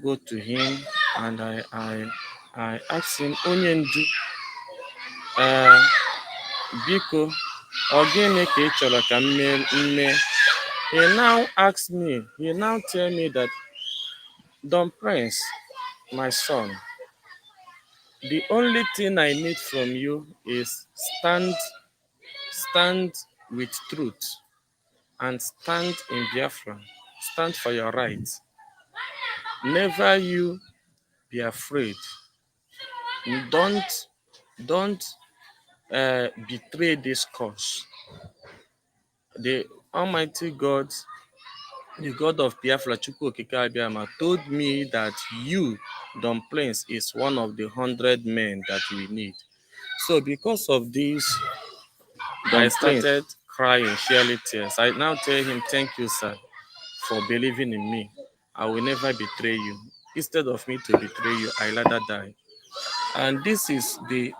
go to him and I asked him, Onyendu, Biko, Ogene ka ị chọrọ ka m mee. He now asks me, he now tell me that, Don Prince, my son, the only thing I need from you is stand with truth and stand in Biafra. Stand for your rights. Never you be afraid. Don't betray this cause. The Almighty God, the God of Biafra, Chukwu Okike Abiyama, told me that you, Don Prince, is one of the 100 men that we need. So because of this, I started crying, shedding tears. I now tell him, thank you, sir, for believing in me. I will never betray you. Instead of me to betray you, I rather die. And this is the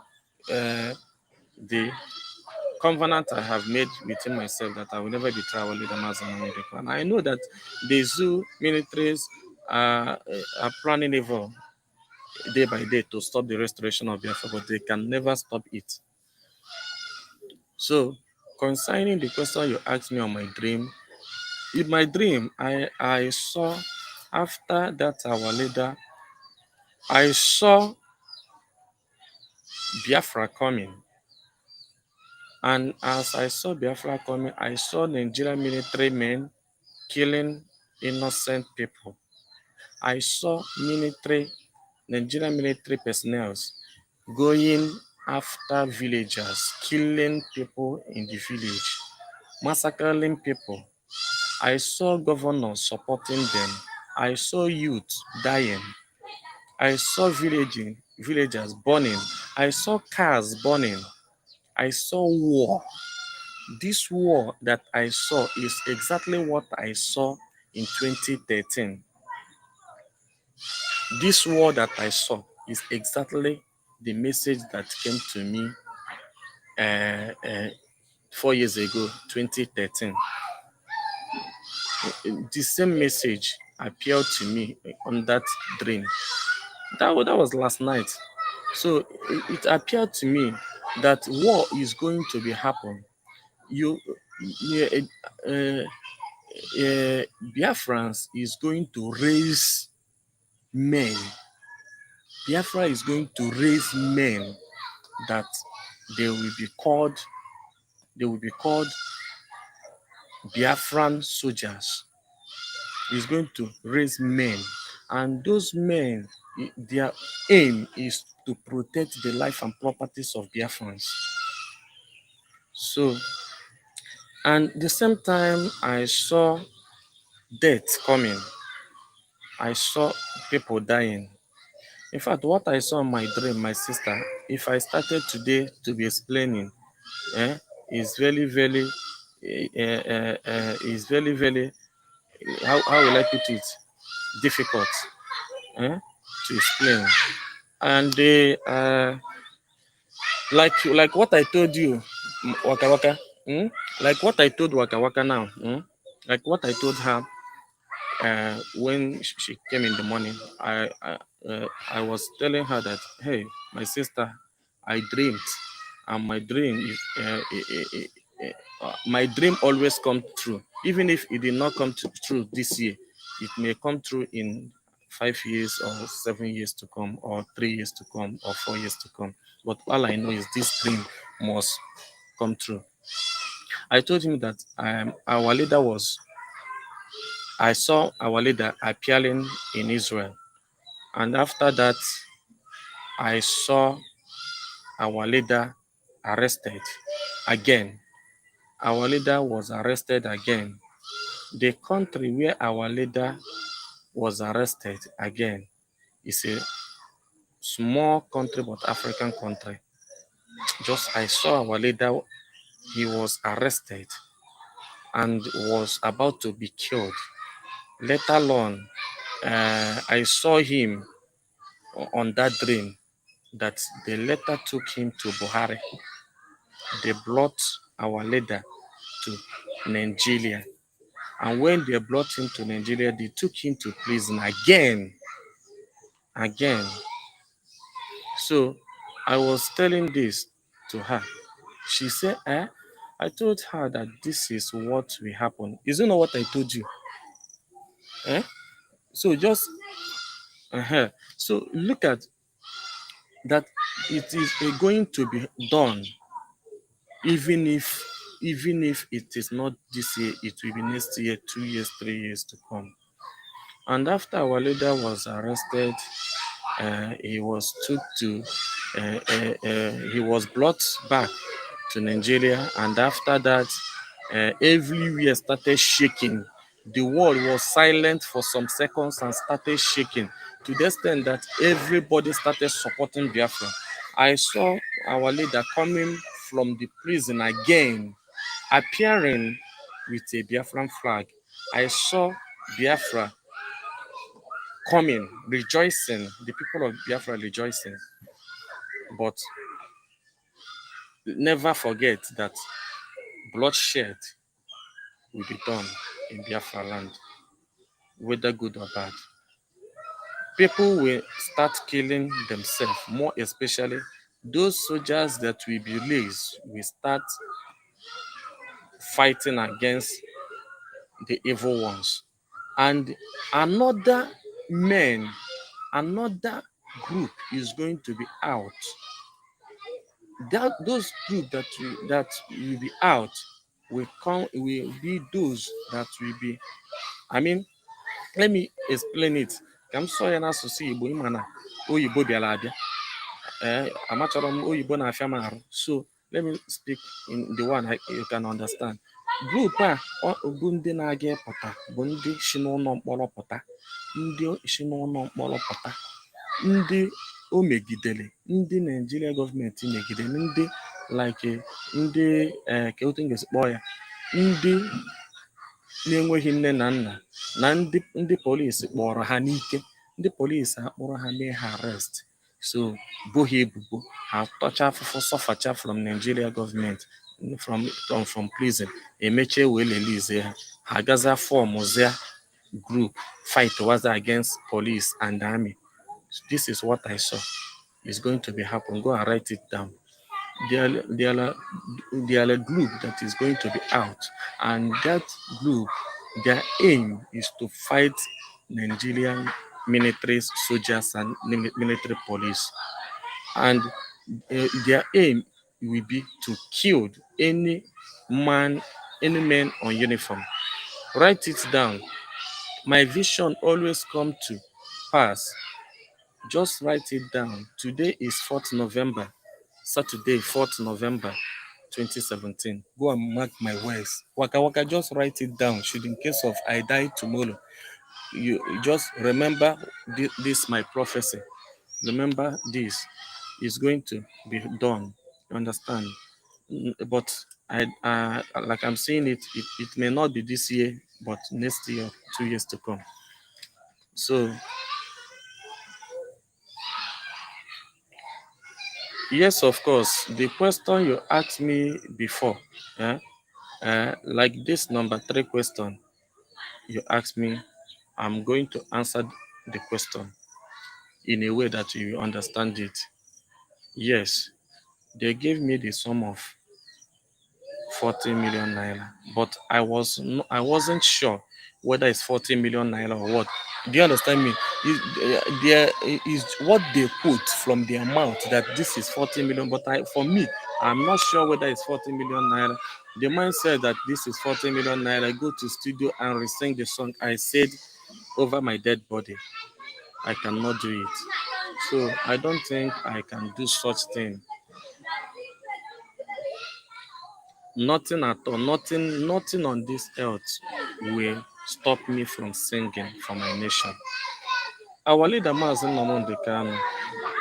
covenant I have made within myself, that I will never betray our leader, Mazi Iyke. And I know that the zoo militaries are planning evil day by day to stop the restoration of Biafra, but they can never stop it. So, concerning the question you asked me on my dream, in my dream, I saw, after that our leader, I saw Biafra coming. And as I saw Biafra coming, I saw Nigerian military men killing innocent people. I saw Nigerian military personnel going after villagers, killing people in the village, massacring people. I saw governors supporting them. I saw youth dying. I saw villagers burning. I saw cars burning. I saw war. This war that I saw is exactly what I saw in 2013. This war that I saw is exactly the message that came to me 4 years ago, 2013. The same message appeared to me on that dream. That was last night. So it appeared to me that war is going to be happen. Biafrans is going to raise men. Biafra is going to raise men that they will be called Biafran soldiers. He's going to raise men, and those men, their aim is to protect the life and properties of Biafrans. So, and the same time I saw death coming. I saw people dying. In fact, what I saw in my dream, my sister, if I started today to be explaining, is very, very, how will I put it, difficult to explain. And they, like what I told you, Waka Waka, like what I told Waka Waka now, like what I told her when she came in the morning. I was telling her that, hey, my sister, I dreamed, and my dream is my dream always comes true. Even if it did not come true this year, it may come true in 5 years or 7 years to come, or 3 years to come, or 4 years to come. But all I know is this dream must come true. I told him that our leader was, I saw our leader appearing in Israel. And after that, I saw our leader arrested again. Our leader was arrested again. The country where our leader was arrested again is a small country, but African country. Just I saw our leader, he was arrested and was about to be killed. Later on, I saw him on that dream that they later took him to Buhari. They brought our leader to Nigeria. And when they brought him to Nigeria, they took him to prison again. again. So I was telling this to her. She said, I told her that this is what will happen. Is it not what I told you? Eh? So just so look at that, it is going to be done, even if it is not this year, it will be next year, 2 years, 3 years to come. And after our leader was arrested, he was took to he was brought back to Nigeria, and after that, everywhere started shaking. The world was silent for some seconds and started shaking to the extent that everybody started supporting Biafra. I saw our leader coming from the prison again, appearing with a Biafran flag. I saw Biafra coming, rejoicing, the people of Biafra rejoicing. But never forget that bloodshed will be done in Biafra land, whether good or bad. People will start killing themselves, more especially those soldiers that will be released will start fighting against the evil ones. And another man, another group is going to be out. That those group that will be out will be those that will be, I mean, let me explain it. Ka m sọ ya n'asụsụ Igbo, ịma na oyibo bịara abịa. Amachọrọ m oyibo na-afịa m arụ. So let me speak in the one you can understand. Group a bụ ndị na-aga ịpụta bụ ndị si n'ụlọ mkpọrọ pụta, ndị si n'ụlọ mkpọrọ pụta, ndị o megidere, ndị Naijiria gọọmenti megidere, ndị like ndị ka otu m ga-esi kpọọ ya, ndị na-enweghị nne na nna, na ndị polisi kpọrọ ha n'ike. Ndị polisi akpọrọ ha, mee ha arrest, so bo ha ebubo, ha tọcha afụfụ, sọfacha from Nigeria gọọmenti, from prison, emechie wee release ha. Ha gaza fọmụzia group fight was against police and army. This is what I saw is going to be happen. Go and write it down. There are a group that is going to be out, and that group, their aim is to fight Nigerian military soldiers and military police, and their aim will be to kill any man on uniform. Write it down. My vision always come to pass. Just write it down. Today is 4th November, Saturday, 4th November, 2017. Go and mark my words. Waka waka, just write it down. Should in case of I die tomorrow, you just remember this my prophecy. Remember this is going to be done. You understand? But like I'm saying it may not be this year, but next year, 2 years to come. So yes, of course, the question you asked me before, like this number 3 question you asked me, I'm going to answer the question in a way that you understand it. Yes, they gave me the sum of 40 million naira, but I wasn't sure whether it's 40 million naira or what. Do you understand me? There is what they put from the amount that this is 40 million, but for me, I'm not sure whether it's 40 million naira. The man said that this is 40 million naira. Go to studio and re-sing the song. I said over my dead body, I cannot do it. So I don't think I can do such thing. Nothing at all, nothing on this earth will stop me from singing for my nation. Our leader, Mazi Iyke,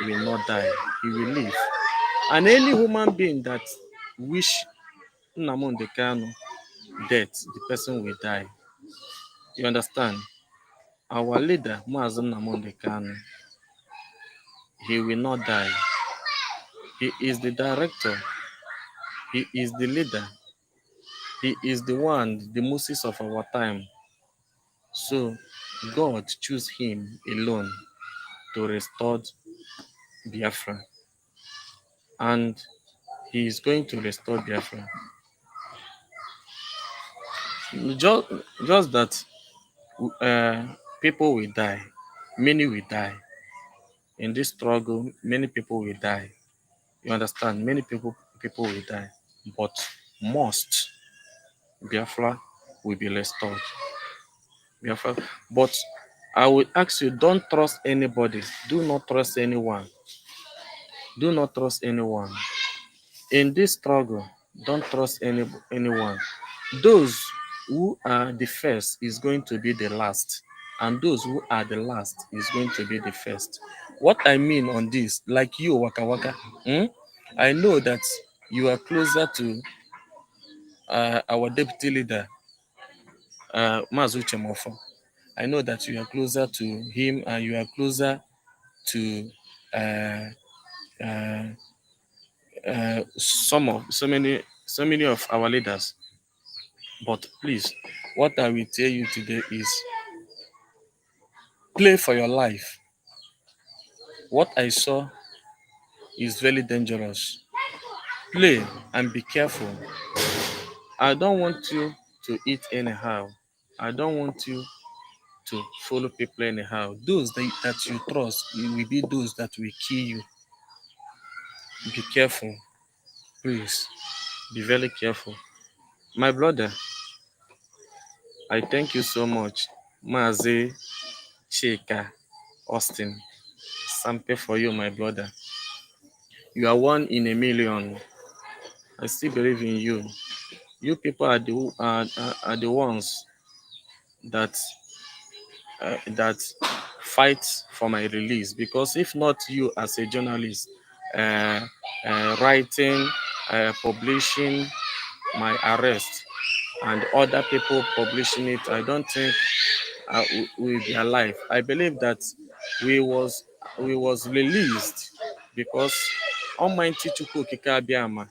will not die. He will live. And any human being that wish Nnamdi Kanu death, the person will die. You understand? Our leader, Mazi Iyke, he will not die. He is the director. He is the leader. He is the one, the Moses of our time. So God choose him alone to restore Biafra. And he is going to restore Biafra. Just, just that people will die. Many will die. In this struggle, many people will die. You understand? Many people will die. But most Biafra will be restored. Biafra. But I will ask you, don't trust anybody. Do not trust anyone. Do not trust anyone. In this struggle, don't trust anyone. Those who are the first is going to be the last, and those who are the last is going to be the first. What I mean on this, like you, Waka Waka, I know that you are closer to our deputy leader, Mazi Iyke. I know that you are closer to him, and you are closer to uh, uh, so many of our leaders. But please, what I will tell you today is play for your life. What I saw is very dangerous. Play and be careful. I don't want you to eat anyhow. I don't want you to follow people anyhow. Those that you trust will be those that will kill you. Be careful, please. Be very careful. My brother, I thank you so much. Mazi Iyke Austin. Sample for you, my brother. You are one in a million. I still believe in you. You people are the ones that that fight for my release. Because if not you as a journalist, uh, writing, publishing my arrest, and other people publishing it, I don't think we will be alive. I believe that we was released because Almighty Chukwu Okike Abiama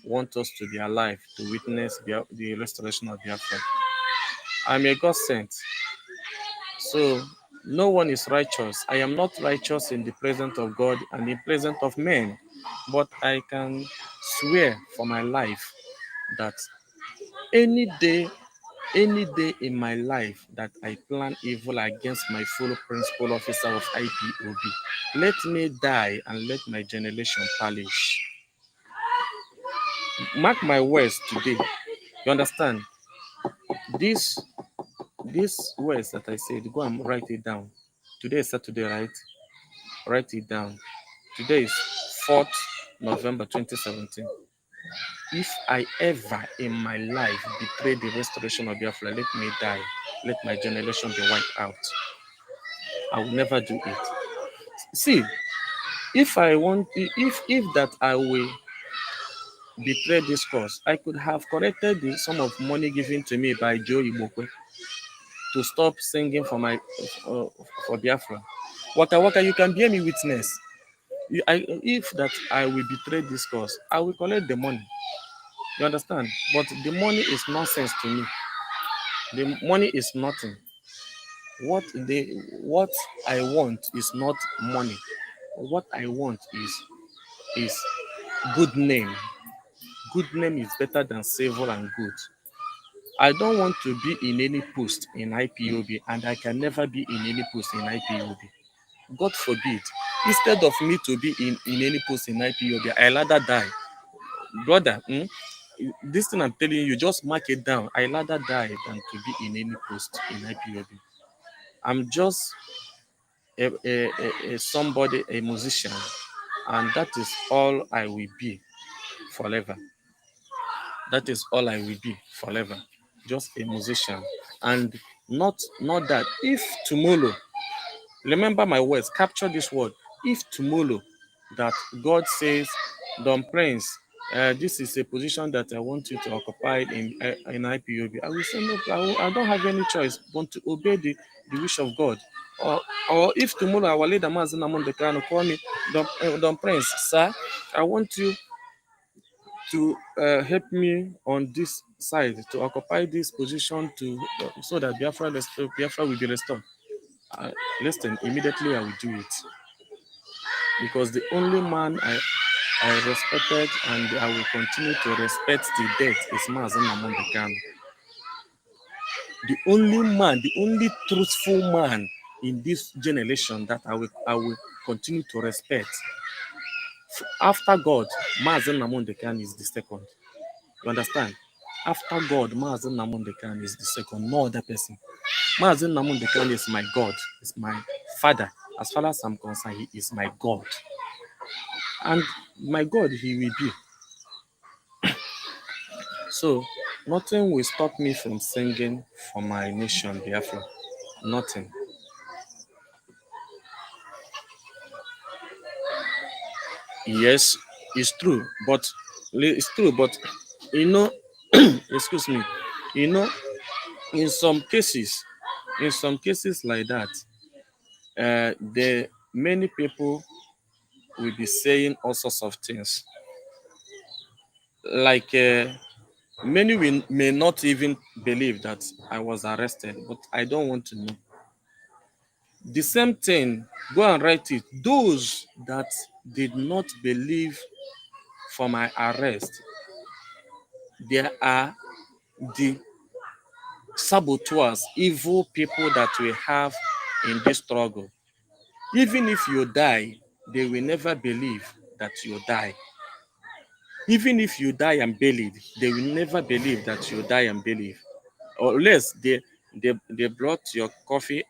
want us to be alive to witness the restoration of Biafra. I'm a God sent, so no one is righteous. I am not righteous in the presence of God and in the presence of men, but I can swear for my life that any day in my life that I plan evil against my fellow principal officer of IPOB, let me die and let my generation perish. Mark my words today. You understand? These words that I said, go and write it down. Today is Saturday, right? Write it down. Today is 4th November 2017. If I ever in my life betray the restoration of Biafra, let me die. Let my generation be wiped out. I will never do it. See, if I want, if that I will betray this cause, I could have collected the sum of money given to me by Joe Ibokwe to stop singing for my for Biafra. Waka Waka, you can bear me witness. If that I will betray this cause, I will collect the money. You understand? But the money is nonsense to me. The money is nothing. What I want is not money. What I want is good name. Good name is better than silver and good. I don't want to be in any post in IPOB, and I can never be in any post in IPOB. God forbid. Instead of me to be in any post in IPOB, I rather die. Brother, this thing I'm telling you, just mark it down. I rather die than to be in any post in IPOB. I'm just a somebody, a musician, and that is all I will be forever. That is all I will be forever. Just a musician. And not that if tomorrow, remember my words, capture this word. If tomorrow that God says, Don Prince, this is a position that I want you to occupy in IPOB, I will say no, I don't have any choice but to obey the wish of God. Or if tomorrow our leader Mazi Nnamdi Kanu call me, Don Prince, sir, I want you to help me on this side to occupy this position so that Biafra will be restored. Listen, immediately I will do it. Because the only man I respected and I will continue to respect till death is Mazi Nnamdi. The only man, the only truthful man in this generation that I will continue to respect. After God, Mazi Nnamdi is the second. You understand? After God, Mazi Nnamdi is the second, no other person. Mazi Nnamdi is my God, is my father. As far as I'm concerned, he is my God. And my God, he will be. So nothing will stop me from singing for my nation, Biafra. Nothing. Yes, it's true, but you know, excuse me, you know, in some cases, like that, the many people will be saying all sorts of things. Like many may not even believe that I was arrested, but I don't want to know. The same thing, go and write it. Those that did not believe for my arrest, there are the saboteurs, evil people that we have in this struggle. Even if you die, they will never believe that you die. Even if you die and believe, they will never believe that you die and believe. Or unless they brought your coffee,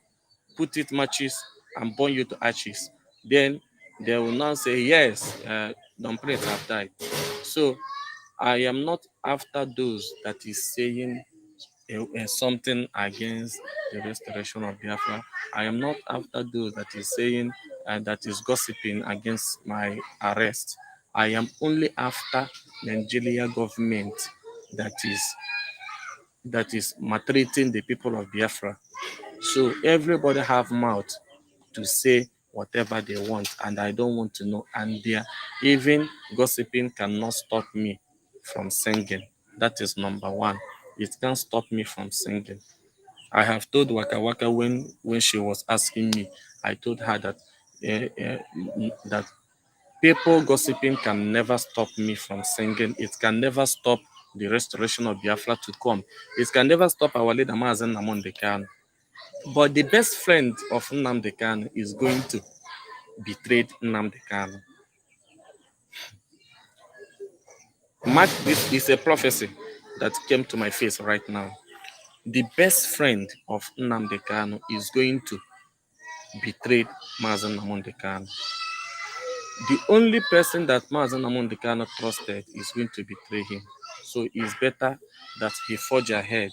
put it matches, and burn you to ashes. Then they will now say, yes, Don Prince have died. So I am not after those that is saying something against the restoration of Biafra. I am not after those that is saying that is gossiping against my arrest. I am only after Nigeria government that is maltreating the people of Biafra. So everybody have mouth to say whatever they want, and I don't want to know. And their even gossiping cannot stop me from singing. That is number one. It can't stop me from singing. I have told Waka Waka when she was asking me, I told her that that people gossiping can never stop me from singing. It can never stop the restoration of Biafra to come. It can never stop our leader Mazi Nnamdi Kanu. But the best friend of Nnamdi Kanu is going to betray Nnamdi Kanu. Mark, this is a prophecy that came to my face right now. The best friend of Nnamdi Kanu is going to betray Mazi Nnamdi Kanu. The only person that Mazi Nnamdi Kanu trusted is going to betray him. So it's better that he forge ahead,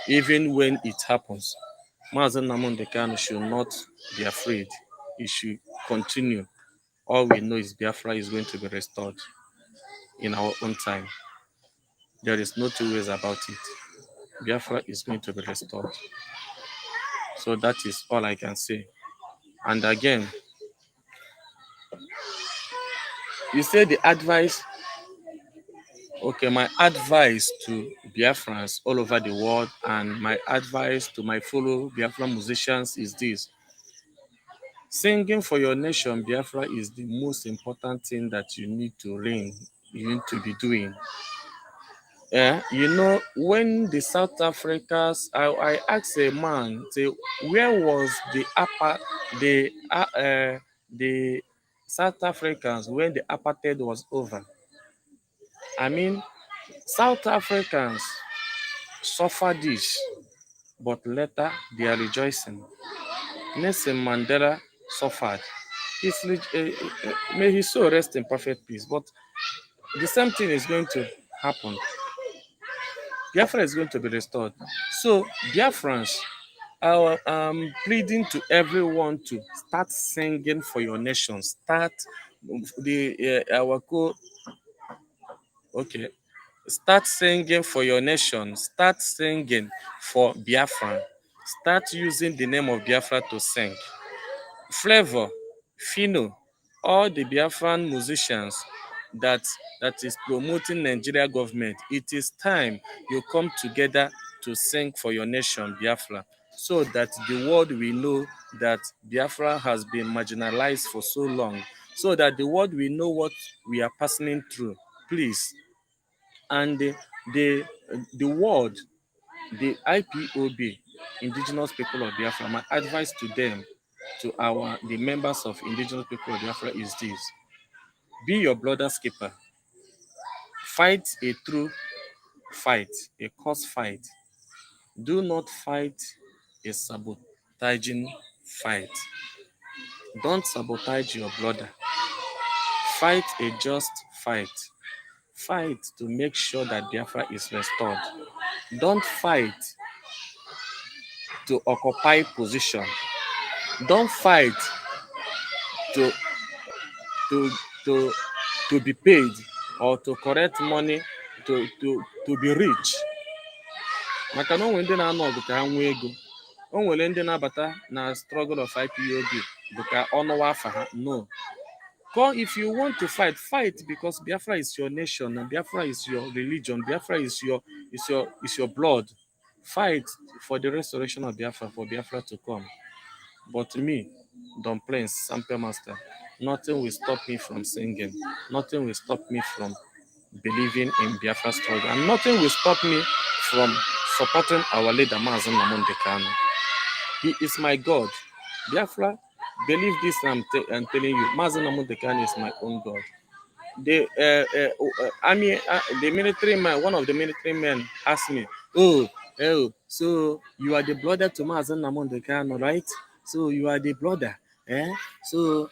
even when it happens. Mazi Nnamdi Kanu should not be afraid. He should continue. All we know is Biafra is going to be restored in our own time. There is no two ways about it. Biafra is going to be restored. So that is all I can say. And again, you say the advice. Okay, my advice to Biafrans all over the world and my advice to my fellow Biafra musicians is this. Singing for your nation, Biafra, is the most important thing that you need to be doing. You know, when the South Africans, I asked a man, say, where was the South Africans when the apartheid was over? I mean, South Africans suffer this, but later they are rejoicing. Nelson Mandela suffered. May his soul rest in perfect peace. But the same thing is going to happen. Biafra is going to be restored. So Biafrans, I'm pleading to everyone to start singing for your nation. Start the our co. Okay, start singing for your nation. Start singing for Biafra. Start using the name of Biafra to sing. Flavor, Fino, all the Biafran musicians that is promoting Nigeria government, it is time you come together to sing for your nation, Biafra. so that the world will know that Biafra has been marginalized for so long, so that the world will know what we are passing through, please. And the world, the IPOB, Indigenous People of Biafra, my advice to them, to the members of Indigenous People of Biafra is this: be your brother's keeper. Fight a true fight, a cause fight. Do not fight a sabotaging fight. Don't sabotage your brother. Fight a just fight. Fight to make sure that Biafra is restored. Don't fight to occupy position. Don't fight to to to to be paid or to collect money to be rich. Maka na o nwere ndị na-anọ ọgụ ka ha nwee ego. O nwere ndị na-abata na struggle of IPOB bụ ka ọnụwa afa ha. No. Come, if you want to fight, fight because Biafra is your nation and Biafra is your religion. Biafra is your blood. Fight for the restoration of Biafra, for Biafra to come. But me, Don Prince, Sample Master, nothing will stop me from singing. Nothing will stop me from believing in Biafra struggle. And nothing will stop me from supporting our leader, Mazi Iyke. He is my God. Biafra, believe this, I'm telling you, Mazi Iyke is my own God. The military man, one of the military men asked me, oh, so you are the brother to Mazi Iyke, right? So you are the brother, eh? So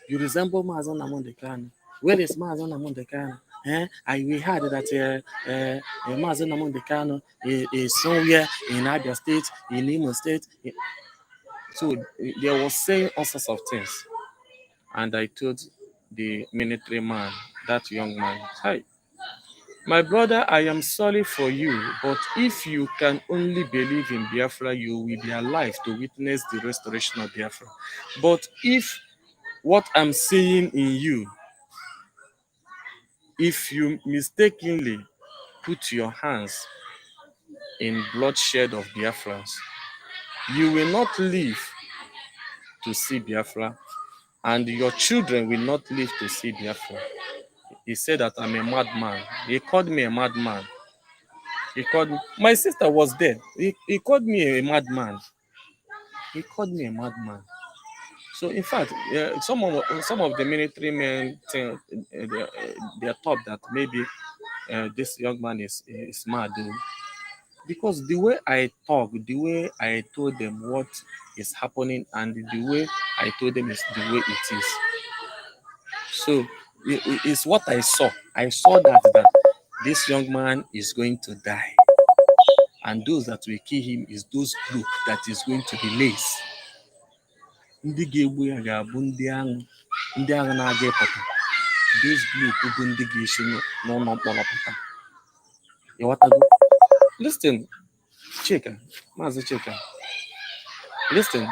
you resemble Mazi Iyke. Where is Mazi Iyke? We heard that Mazi Iyke is somewhere in Abia State, in Imo State. So they were saying all sorts of things. And I told the military man, that young man, hi, my brother, I am sorry for you, but if you can only believe in Biafra, you will be alive to witness the restoration of Biafra. But if what I'm seeing in you, if you mistakenly put your hands in bloodshed of Biafrans, you will not live to see Biafra, and your children will not live to see Biafra. He said that I'm a madman. He called me a madman. He called me. My sister was there. He called me a madman. He called me a madman. So in fact, some of the military men think, they thought that maybe this young man is mad, because the way I talk, the way I told them what is happening, and the way I told them is the way it is. So it's what I saw. I saw that this young man is going to die, and those that will kill him is those group that is going to be laced. Ndị ga-egbu ya ga-abụ ndị agha na-aga ịpụta. Those group bụ ndị ga-esi n'ụlọ mkpọrọ pụta. Ịghọtago? Listen, Chika, Mazi Chika. Listen,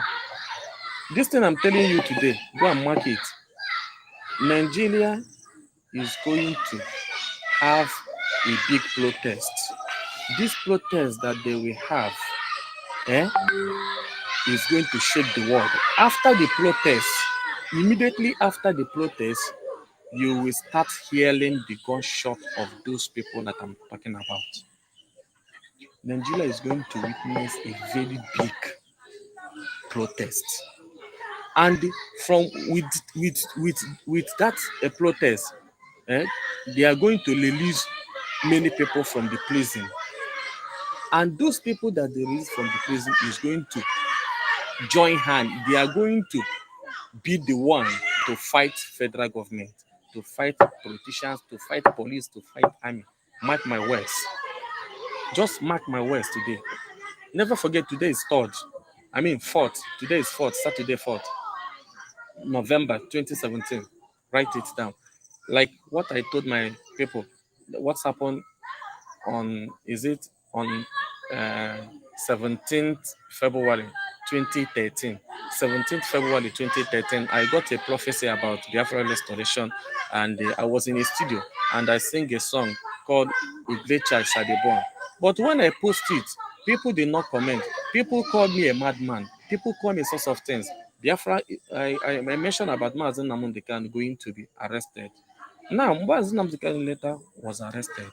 this thing I'm telling you today, go and mark it. Nigeria is going to have a big protest. This protest that they will have is going to shake the world. After the protest, immediately after the protest, you will start hearing the gunshot of those people that I'm talking about. Nigeria is going to witness a very big protest. And from with that protest, they are going to release many people from the prison. And those people that they release from the prison is going to join hands. They are going to be the one to fight federal government, to fight politicians, to fight police, to fight army. Mark my words. Just mark my words today. Never forget, today is 4th. Today is 4th, Saturday 4th. November 2017. Write it down. Like what I told my people, what's happened on 17th February 2013. 17th February 2013, I got a prophecy about Biafra restoration, and I was in a studio and I sang a song called A Great Child Shall Be Born. But when I post it, people did not comment. People call me a madman. People call me sorts of things. Biafra, I mentioned about Mazi Nnamdi Kanu going to be arrested. Now, Mazi Nnamdi Kanu later was arrested.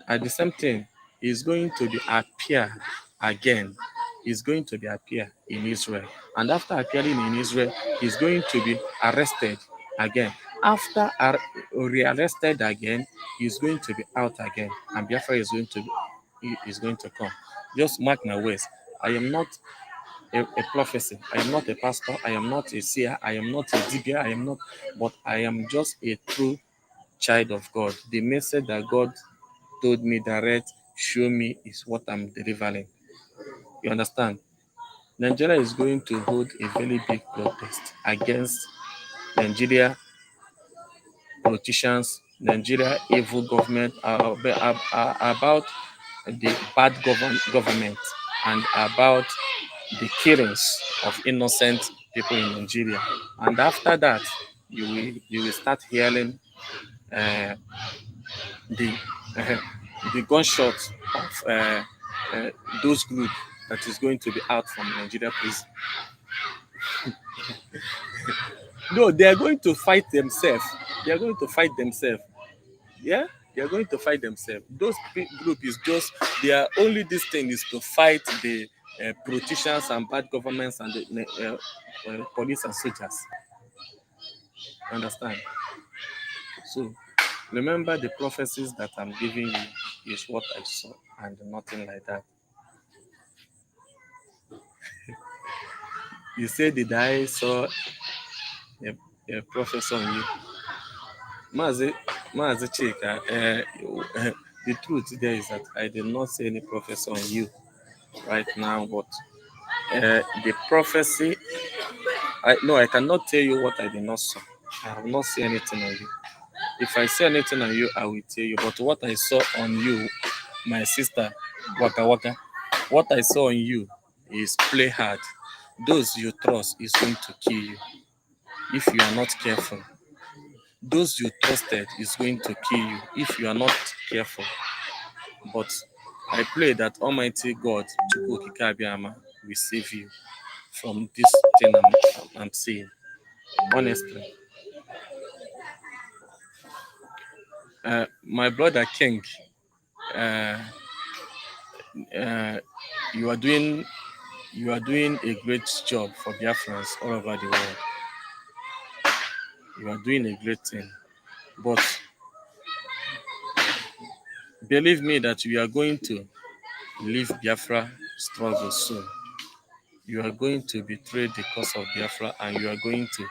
At the same thing, he's going to be appear again. He's going to be appear in Israel. And after appearing in Israel, he's going to be arrested again. After rearrested again, he's going to be out again. And Biafra is going to come. Just mark my words. I am not a prophecy. I am not a pastor. I am not a seer. I am not a digger. I am not, but I am just a true child of God. The message that God told me direct, show me is what I'm delivering. You understand? Nigeria is going to hold a very big protest against Nigeria politicians, Nigeria evil government, about the bad government and about the killings of innocent people in Nigeria. And after that, you will start hearing uh, the uh, the gunshots of uh, those groups that is going to be out from Nigeria prison. No, they are going to fight themselves. They are going to fight themselves. Yeah, they are going to fight themselves. Those group is just their only this thing is to fight the politicians and bad governments and the police and soldiers. Understand? So remember the prophecies that I'm giving you is what I saw and nothing like that. You say, did I saw a prophecy on you? Mazi, Mazi Chika, the truth there is that I did not say any prophecy on you right now, but the prophecy, I cannot tell you what I did not saw. I have not seen anything on you. If I see anything on you, I will tell you. But what I saw on you, my sister, Waka Waka, what I saw on you is play hard. Those you trust is going to kill you if you are not careful. Those you trusted is going to kill you if you are not careful. But I pray that Almighty God, Chukwu Okike Abiyama, will save you from this thing I'm seeing. Honestly, my brother King, uh, uh, you are doing a great job for Biafrans all over the world. You are doing a great thing, but believe me that you are going to leave Biafra struggle soon. You are going to betray the cause of Biafra and you are going to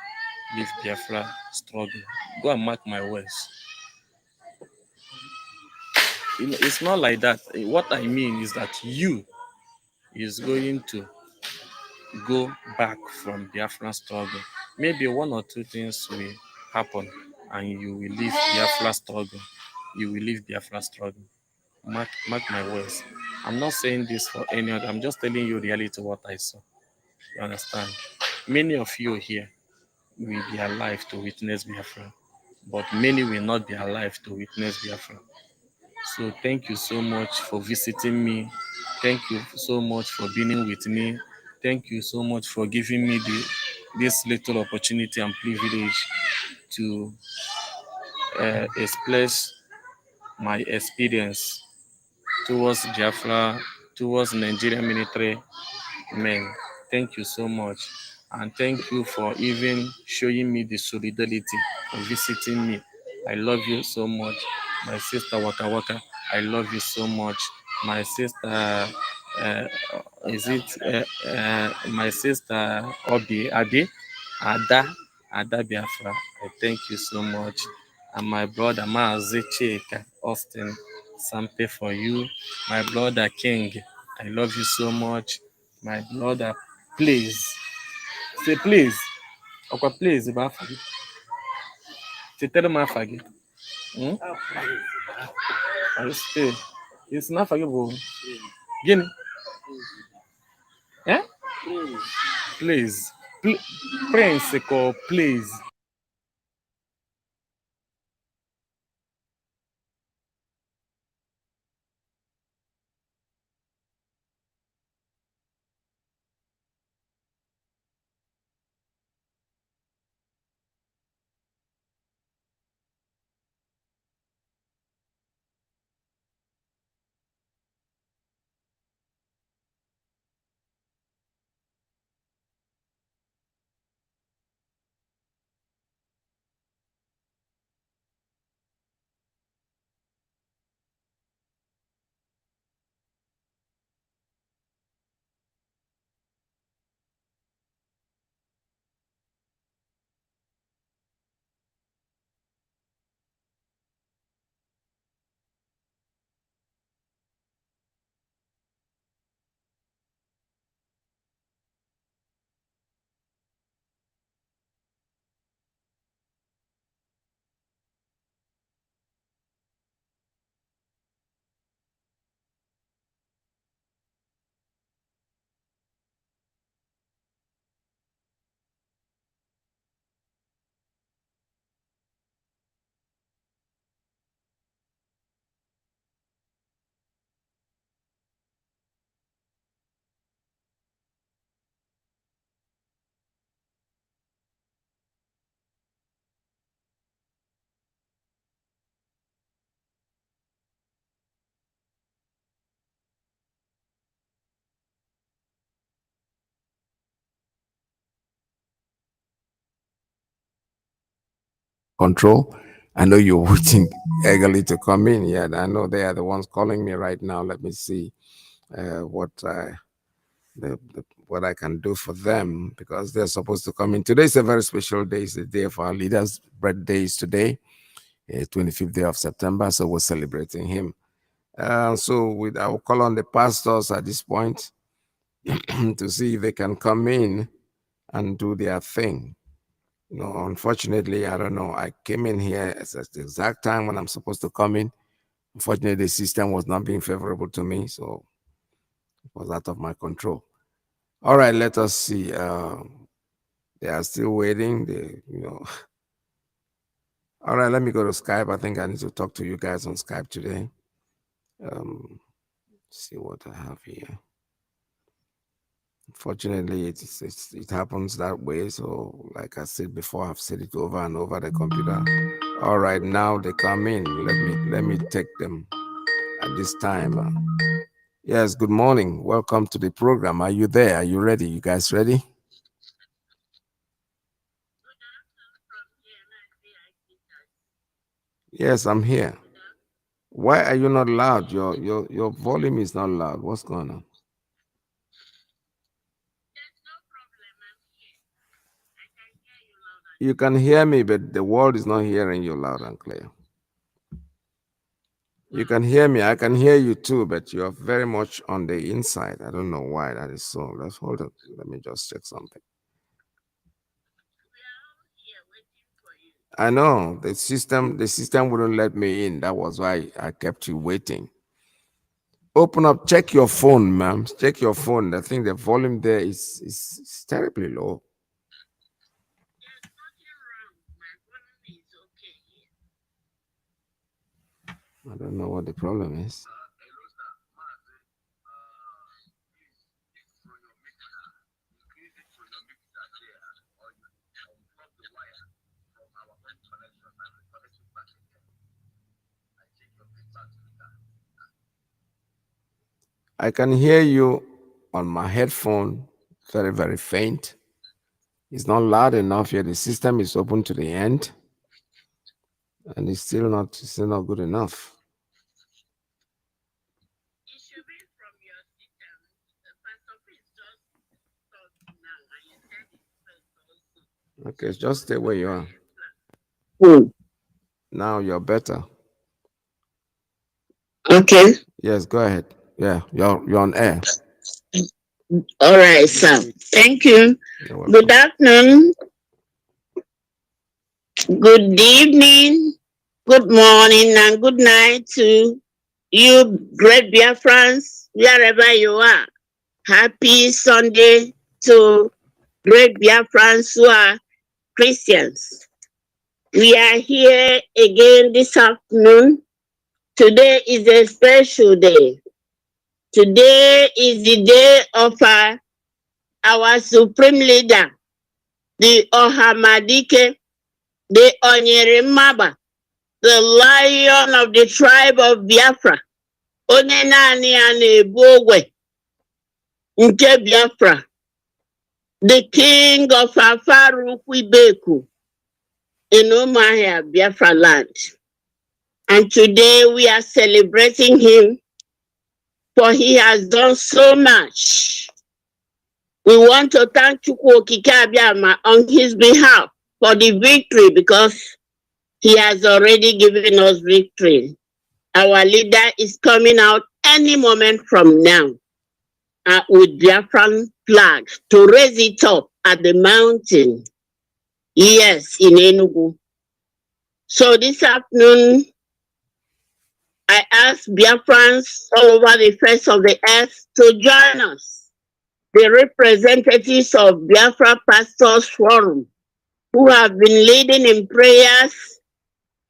leave Biafra struggle. Go and mark my words. It's not like that. What I mean is that you is going to go back from Biafra struggle. Maybe one or two things will happen and you will leave Biafra struggle. You will leave Biafra struggle. Mark my words. I'm not saying this for any other. I'm just telling you reality what I saw. You understand? Many of you here will be alive to witness Biafra, but many will not be alive to witness Biafra. So thank you so much for visiting me. Thank you so much for being with me. Thank you so much for giving me this little opportunity and privilege to express my experience towards Biafra, towards Nigerian military men. Thank you so much. And thank you for even showing me the solidarity for visiting me. I love you so much. My sister Waka Waka, I love you so much. My sister, my sister Abi, Ada Biafra, I thank you so much. And my brother Mazi Iyke, Austin, Sampe for you. My brother King, I love you so much. My brother, please. Say please. Okwa please, Bafagi. Say tell him Afagi. Hmm? I stay. It's not forgivable. Guinea. Eh? Please. Prince, call please. control. I know you're waiting eagerly to come in. Yeah, I know they are the ones calling me right now. Let me see what what I can do for them, because they're supposed to come in. Today is a very special day. It's the day of our leader's birthday is today, 25th day of September. So we're celebrating him. So I will call on the pastors at this point to see if they can come in and do their thing. No, unfortunately, I don't know. I came in here at the exact time when I'm supposed to come in. Unfortunately, the system was not being favorable to me, so it was out of my control. All right, let us see. They are still waiting. All right, let me go to Skype. I think I need to talk to you guys on Skype today. See what I have here. Unfortunately, it happens that way. So, like I said before, I've said it over and over the computer. All right, now they come in. Let me take them at this time. Yes, good morning. Welcome to the program. Are you there? Are you ready? You guys ready? Yes, I'm here. Why are you not loud? Your volume is not loud. What's going on? You can hear me, but the world is not hearing you loud and clear. You can hear me. I can hear you too, but you're very much on the inside. I don't know why that is so. Let's hold it. Let me just check something. I know the system wouldn't let me in. That was why I kept you waiting. Open up, check your phone, ma'am. Check your phone. I think the volume there is terribly low. I don't know what the problem is. I can hear you on my headphone, very, very faint. It's not loud enough yet. The system is open to the end, and it's still not good enough. Okay, just stay where you are. Now you're better. Okay. Yes, go ahead. Yeah, you're on air. All right, sir. Thank you. You're Good welcome. afternoon. Good evening. Good morning and good night to you, great Biafrans, wherever you are. Happy Sunday to great Biafrans who are Christians. We are here again this afternoon. Today is a special day. Today is the day of our supreme leader, the Ohamadike, the Onyere Maba, the lion of the tribe of Biafra, onye naanị ya na-ebu ogwe nke Biafra, the king of Afarukwu Ibeku in Umuahia, Biafra land. And today we are celebrating him, for he has done so much. We want to thank Chukwu Okike Abiama on his behalf for the victory, because he has already given us victory. Our leader is coming out any moment from now with Biafran flag to raise it up at the mountain. Yes, in Enugu. So this afternoon, I ask Biafrans all over the face of the earth to join us, the representatives of Biafra Pastors Forum, who have been leading in prayers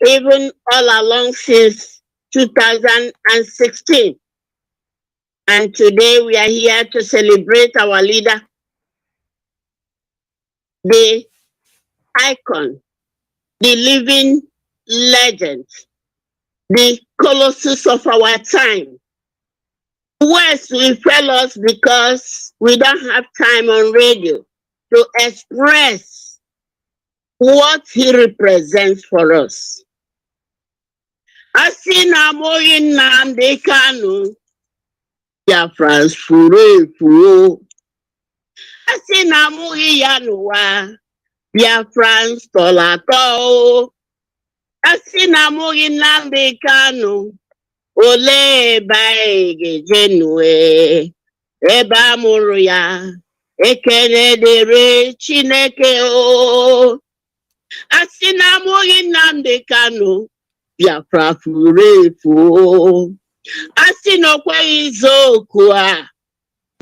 even all along since 2016. And today we are here to celebrate our leader, the icon, the living legend, the colossus of our time. Words will fail us because we don't have time on radio to express what he represents for us. Asina moyi Nnamdi Kanu, Biafrans furu. Asina moyi Yanuwa, Biafrans tolato. Asina moyi Nnamdi Kanu, ole baege jenue. Eba mụrụ ya, ekele dịrị Chineke o. Asị na amụghị Nnamdi Kanu, Biafra furu efu o. Asị na o kweghị izu oku a,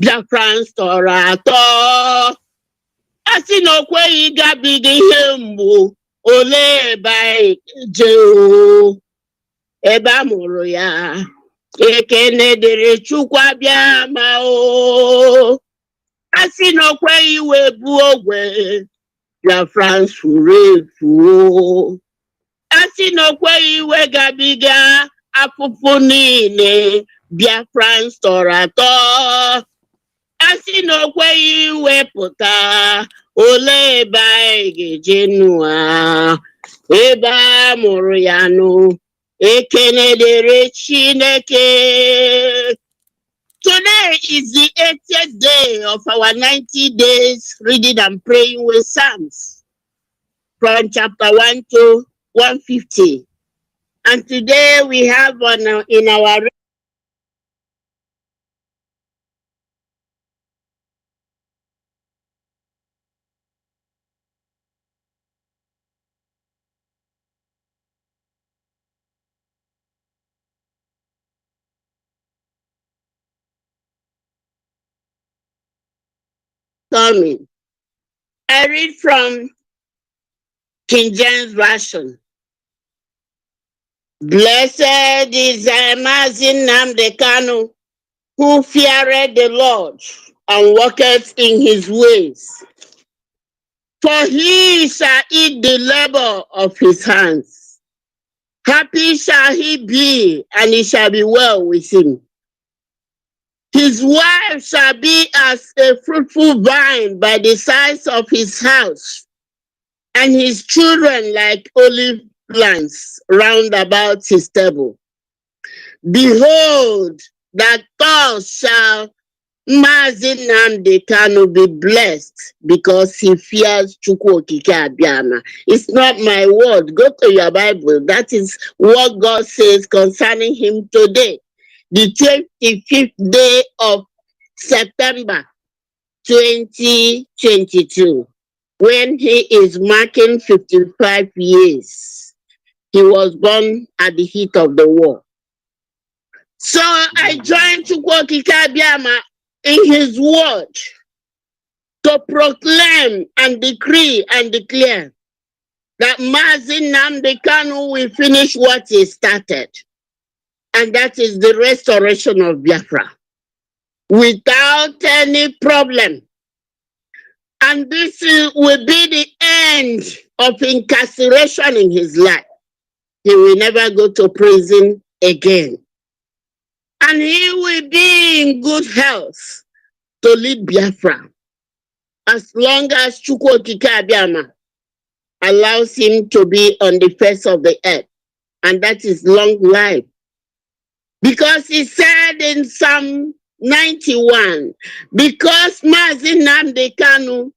Biafrans tọrọ atọ. Asị na o kweghị ịgabiga ihe mgbu, ole ebe anyị je o. Ebe a mụrụ ya, ekene dịrị Chukwu abịama o. Asị na o kweghị iwebu ogwe, Biafrans furu efu o. Asị na o kweghị iwegabiga afụfụ niile, Biafrans tọrọ atọ. Asị na o kweghị iwepụta ole ebe anyị ga-eje nụa. Ebe a mụrụ ya nụ, ekene dịrị Chineke. Today is the 80th day of our 90 days reading and praying with Psalms from chapter 1 to 150. And today we have in our sermon. I read from King James Version. Blessed is Mazi Iyke, who feareth the Lord and walketh in his ways. For he shall eat the labor of his hands. Happy shall he be, and it shall be well with him. His wife shall be as a fruitful vine by the sides of his house, and his children like olive plants round about his table. Behold, that thus shall Mazi Nnamdi Kanu be blessed, because he fears Chukwu Okike Abiama. It's not my word. Go to your Bible. That is what God says concerning him today, the 25th day of September 2022, when he is marking 55 years. He was born at the heat of the war. So I joined Chukwu Okike Abiama in his word to proclaim and decree and declare that Mazi Nnamdi Kanu will finish what he started, and that is the restoration of Biafra without any problem. And this will be the end of incarceration in his life. He will never go to prison again. And he will be in good health to lead Biafra as long as Chukwu Okike Abiama allows him to be on the face of the earth. And that is long life. Because he said in Psalm 91, because Mazi Nnamdi Kanu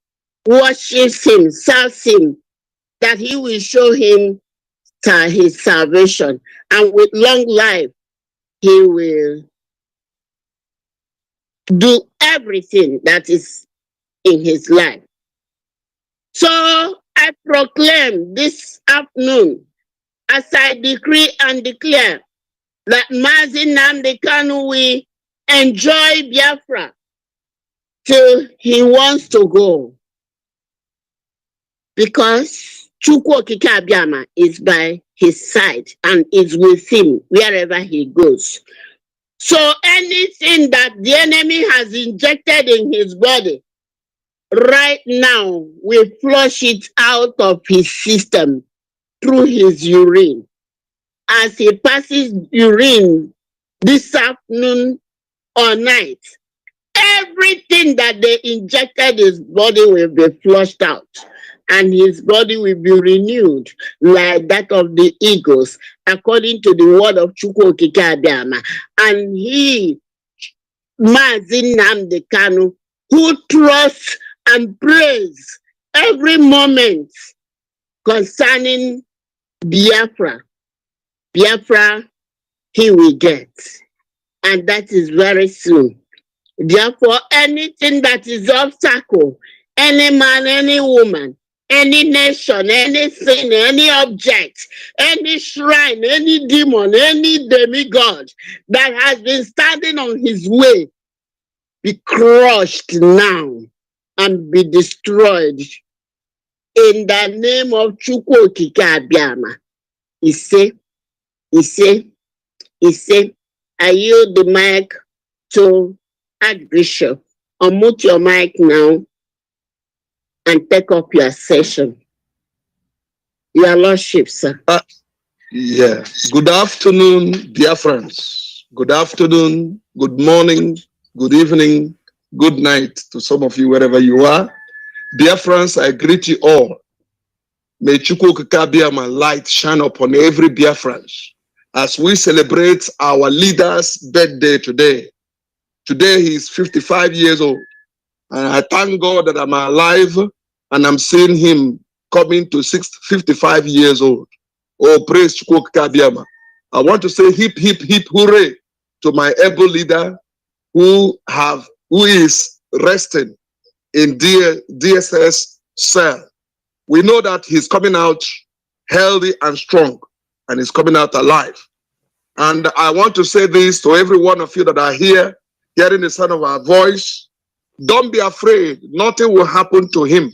worships him, serves him, that he will show him his salvation. And with long life, he will do everything that is in his life. So I proclaim this afternoon, as I decree and declare, that Mazi Nnamdi Kanu will enjoy Biafra till he wants to go. Because Chukwu Okike Abiama is by his side and is with him wherever he goes. So anything that the enemy has injected in his body, right now we flush it out of his system through his urine. As he passes urine this afternoon or night, everything that they injected his body will be flushed out. and his body will be renewed like that of the eagles, according to the word of Chukwu Okike Abiama. And he, Mazi Nnamdi Kanu, who trusts and prays every moment concerning Biafra, he will get. And that is very soon. Therefore, anything that is obstacle, any man, any woman, any nation, anything, any object, any shrine, any demon, any demigod that has been standing on his way, be crushed now and be destroyed in the name of Chukwu Okike Abiama. He say, I yield the mic to Archbishop. Unmute your mic now and take up your session. Your Lordship, sir. Yeah. Good afternoon, Biafrans. Good afternoon, good morning, good evening, good night to some of you wherever you are. Biafrans, I greet you all. May Chukwu Okike Abiama light shine upon every Biafrans as we celebrate our leader's birthday today. Today he is 55 years old. And I thank God that I'm alive and I'm seeing him coming to 55 years old. Oh, praise Chukwu Okike Abiama. I want to say hip, hip, hip, hooray to my able leader who is resting in DSS cell. We know that he's coming out healthy and strong, and he's coming out alive. And I want to say this to every one of you that are here, hearing the sound of our voice. Don't be afraid. Nothing will happen to him.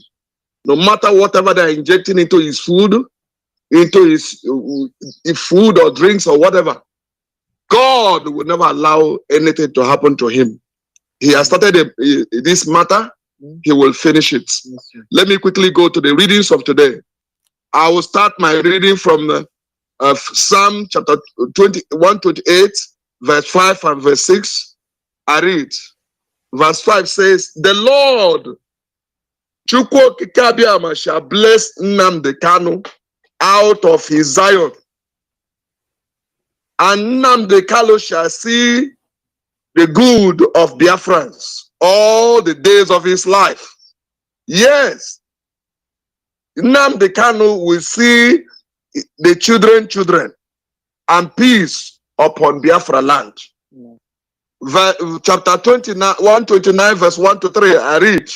No matter whatever they're injecting into his food, into his food or drinks or whatever, God will never allow anything to happen to him. He has started this matter. He will finish it. Yes, let me quickly go to the readings of today. I will start my reading from Psalm chapter 128, verse 5 and verse 6. I read. Verse 5 says, the Lord, Chukwu Okike Abiama, shall bless Nnamdi Kanu out of his Zion. And Nnamdi Kanu shall see the good of Biafrans all the days of his life. Yes, Nnamdi Kanu will see the children and peace upon Biafra land. Chapter 129, verse 1 to 3, I read.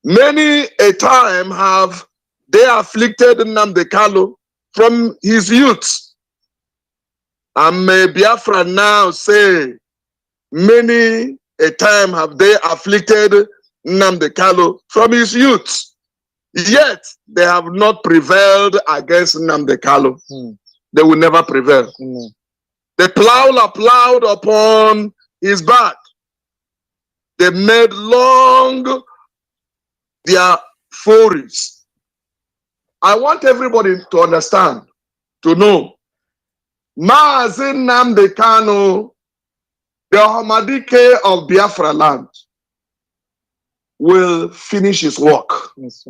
Many a time have they afflicted Nnamdi Kanu from his youth. And may Biafra now say, many a time have they afflicted Nnamdi Kanu from his youth. Yet they have not prevailed against Nnamdi Kanu. They will never prevail. The plow plowed upon his back. They made long their forays. I want everybody to understand, to know, Mazi Nnamdi Kanu, the Hamadike of Biafra land, will finish his work. Yes,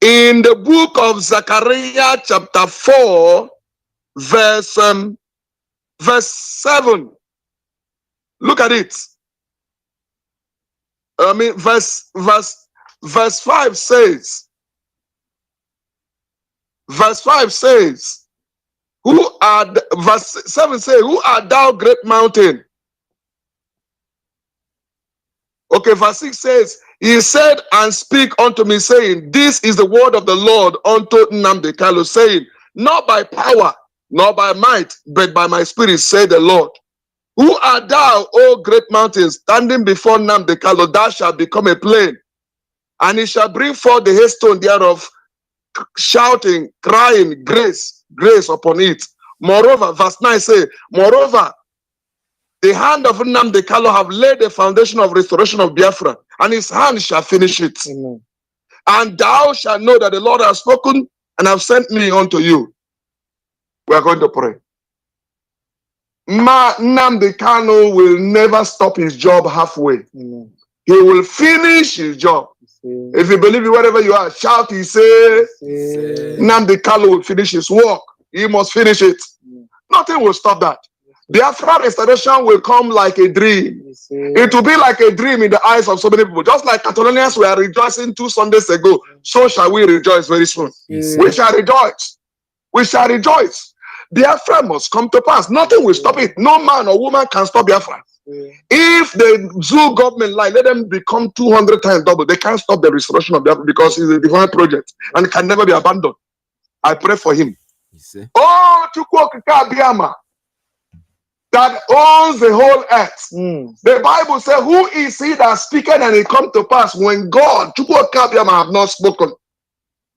in the book of Zechariah chapter 4, verse 7. Look at it. I mean, verse 5 says, verse 5 says, verse 7 says, who art thou, great mountain? Okay, verse 6 says, he said, and speak unto me, saying, this is the word of the Lord unto Nnamdi Kanu, saying, not by power, nor by might, but by my spirit, say the Lord. Who art thou, O great mountain, standing before Nnamdi Kanu? Thou shalt become a plain, and he shall bring forth the hailstone thereof, shouting, crying, grace, grace upon it. Moreover, verse 9 says, moreover, the hand of Nnamdi Kanu have laid the foundation of restoration of Biafra, and his hand shall finish it. Amen. And thou shalt know that the Lord has spoken and have sent me unto you. We are going to pray. Nnamdi Kanu will never stop his job halfway. Amen. He will finish his job. If you believe it, wherever you are, shout, he say, Nnamdi Kanu will finish his work. He must finish it. Nothing will stop that. Biafra restoration will come like a dream. It will be like a dream in the eyes of so many people. Just like Catalonians were rejoicing 2 Sundays ago, so shall we rejoice very soon. We shall rejoice. We shall rejoice. Biafra must come to pass. Nothing will stop it. No man or woman can stop Biafra. If the zoo government lie, let them become 200 times double. They can't stop the restoration of Biafra because it's a divine project and it can never be abandoned. I pray for him. Oh, Chukwokika Biama, that owns the whole earth. The Bible says, who is he that speaketh and it come to pass when God, Chukwokika Biama, have not spoken?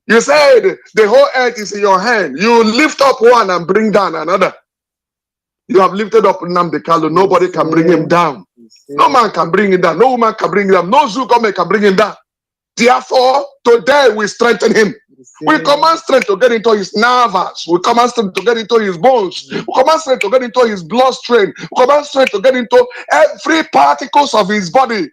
You said the whole earth is in your hand. You lift up one and bring down another. You have lifted up Nnamdi Kanu. Nobody can bring him down. No man can bring him down. No woman can bring him down. No zoo government can bring him down. Therefore, today we strengthen him. We command strength to get into his nerves. We command strength to get into his bones. We command strength to get into his bloodstream. We command strength to get into every particles of his body.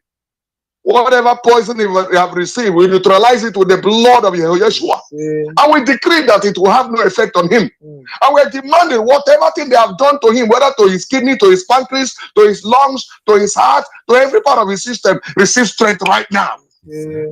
Whatever poison he have received, we neutralize it with the blood of Yeshua. And we decree that it will have no effect on him. And we're demanding whatever thing they have done to him, whether to his kidney, to his pancreas, to his lungs, to his heart, to every part of his system, receive strength right now.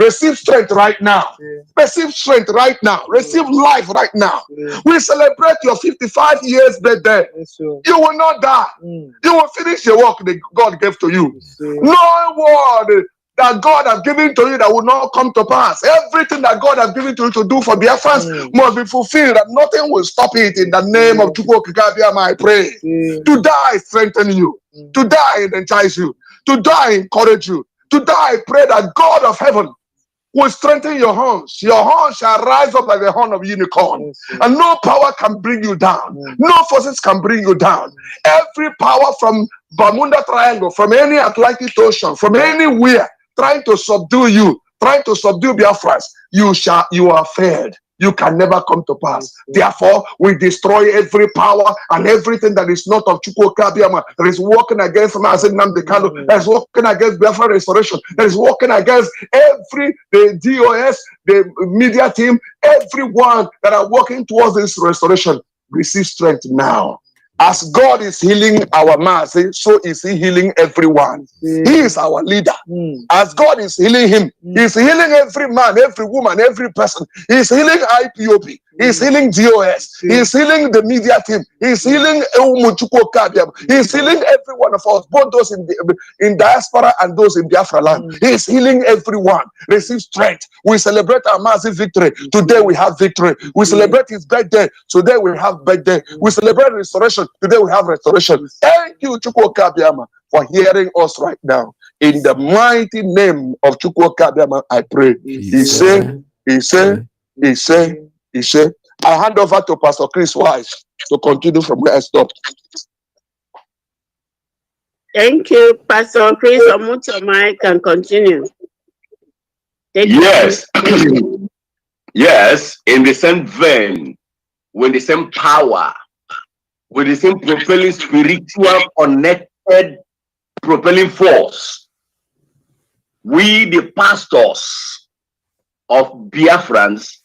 Receive strength right now. Receive strength right now. Receive life right now. We celebrate your 55 years birthday. You will not die. You will finish your work that God gave to you. No word that God has given to you that will not come to pass. Everything that God has given to you to do for Biafrans must be fulfilled, and nothing will stop it in the name of Chukwokika Biama, I pray. To die, strengthen you. To die, energize you. To die, encourage you. To die, pray that God of heaven will strengthen your horns. Your horns shall rise up like the horn of a unicorn. And no power can bring you down. No forces can bring you down. Every power from Bermuda Triangle, from any Atlantic Ocean, from anywhere, trying to subdue you, trying to subdue Biafrans, you are failed. You can never come to pass. Therefore, we destroy every power and everything that is not of Chukwokika Biama, that is working against Mazi Iyke, that is working against Biafra restoration, that is working against the DOS, the media team, everyone that are working towards this restoration. Receive strength now. As God is healing our Mazi, so is he healing everyone. He is our leader. As God is healing him, he's healing every man, every woman, every person. He's healing IPOB. He's healing DOS. He's healing the media team. He's healing Chukwokika Biama. He's healing every one of us, both those in diaspora and those in Biafra land. He's healing everyone. Receive strength. We celebrate our Mazi victory. Today we have victory. We celebrate his birthday. Today we have birthday. We celebrate restoration. Today we have restoration. Thank you, Chukwokika Biama, for hearing us right now. In the mighty name of Chukwokika Biama, I pray. He said, I hand over to Pastor Chris Wise to continue from where I stopped. Thank you, Pastor Chris. Unmute your mic and continue. Yes. Yes, in the same vein, with the same power, with the same propelling spiritual connected propelling force, we, the pastors of Biafrans,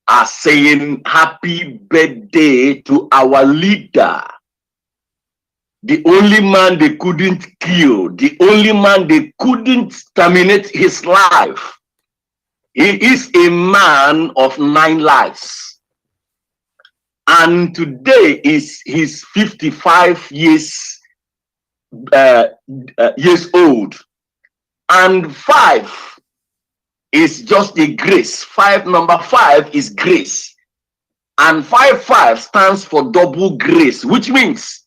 are saying happy birthday to our leader, the only man they couldn't kill, the only man they couldn't terminate his life. He is a man of 9 lives. And today is his 55 years old. And 5 is just a grace. Number 5 is grace. And 5 stands for double grace, which means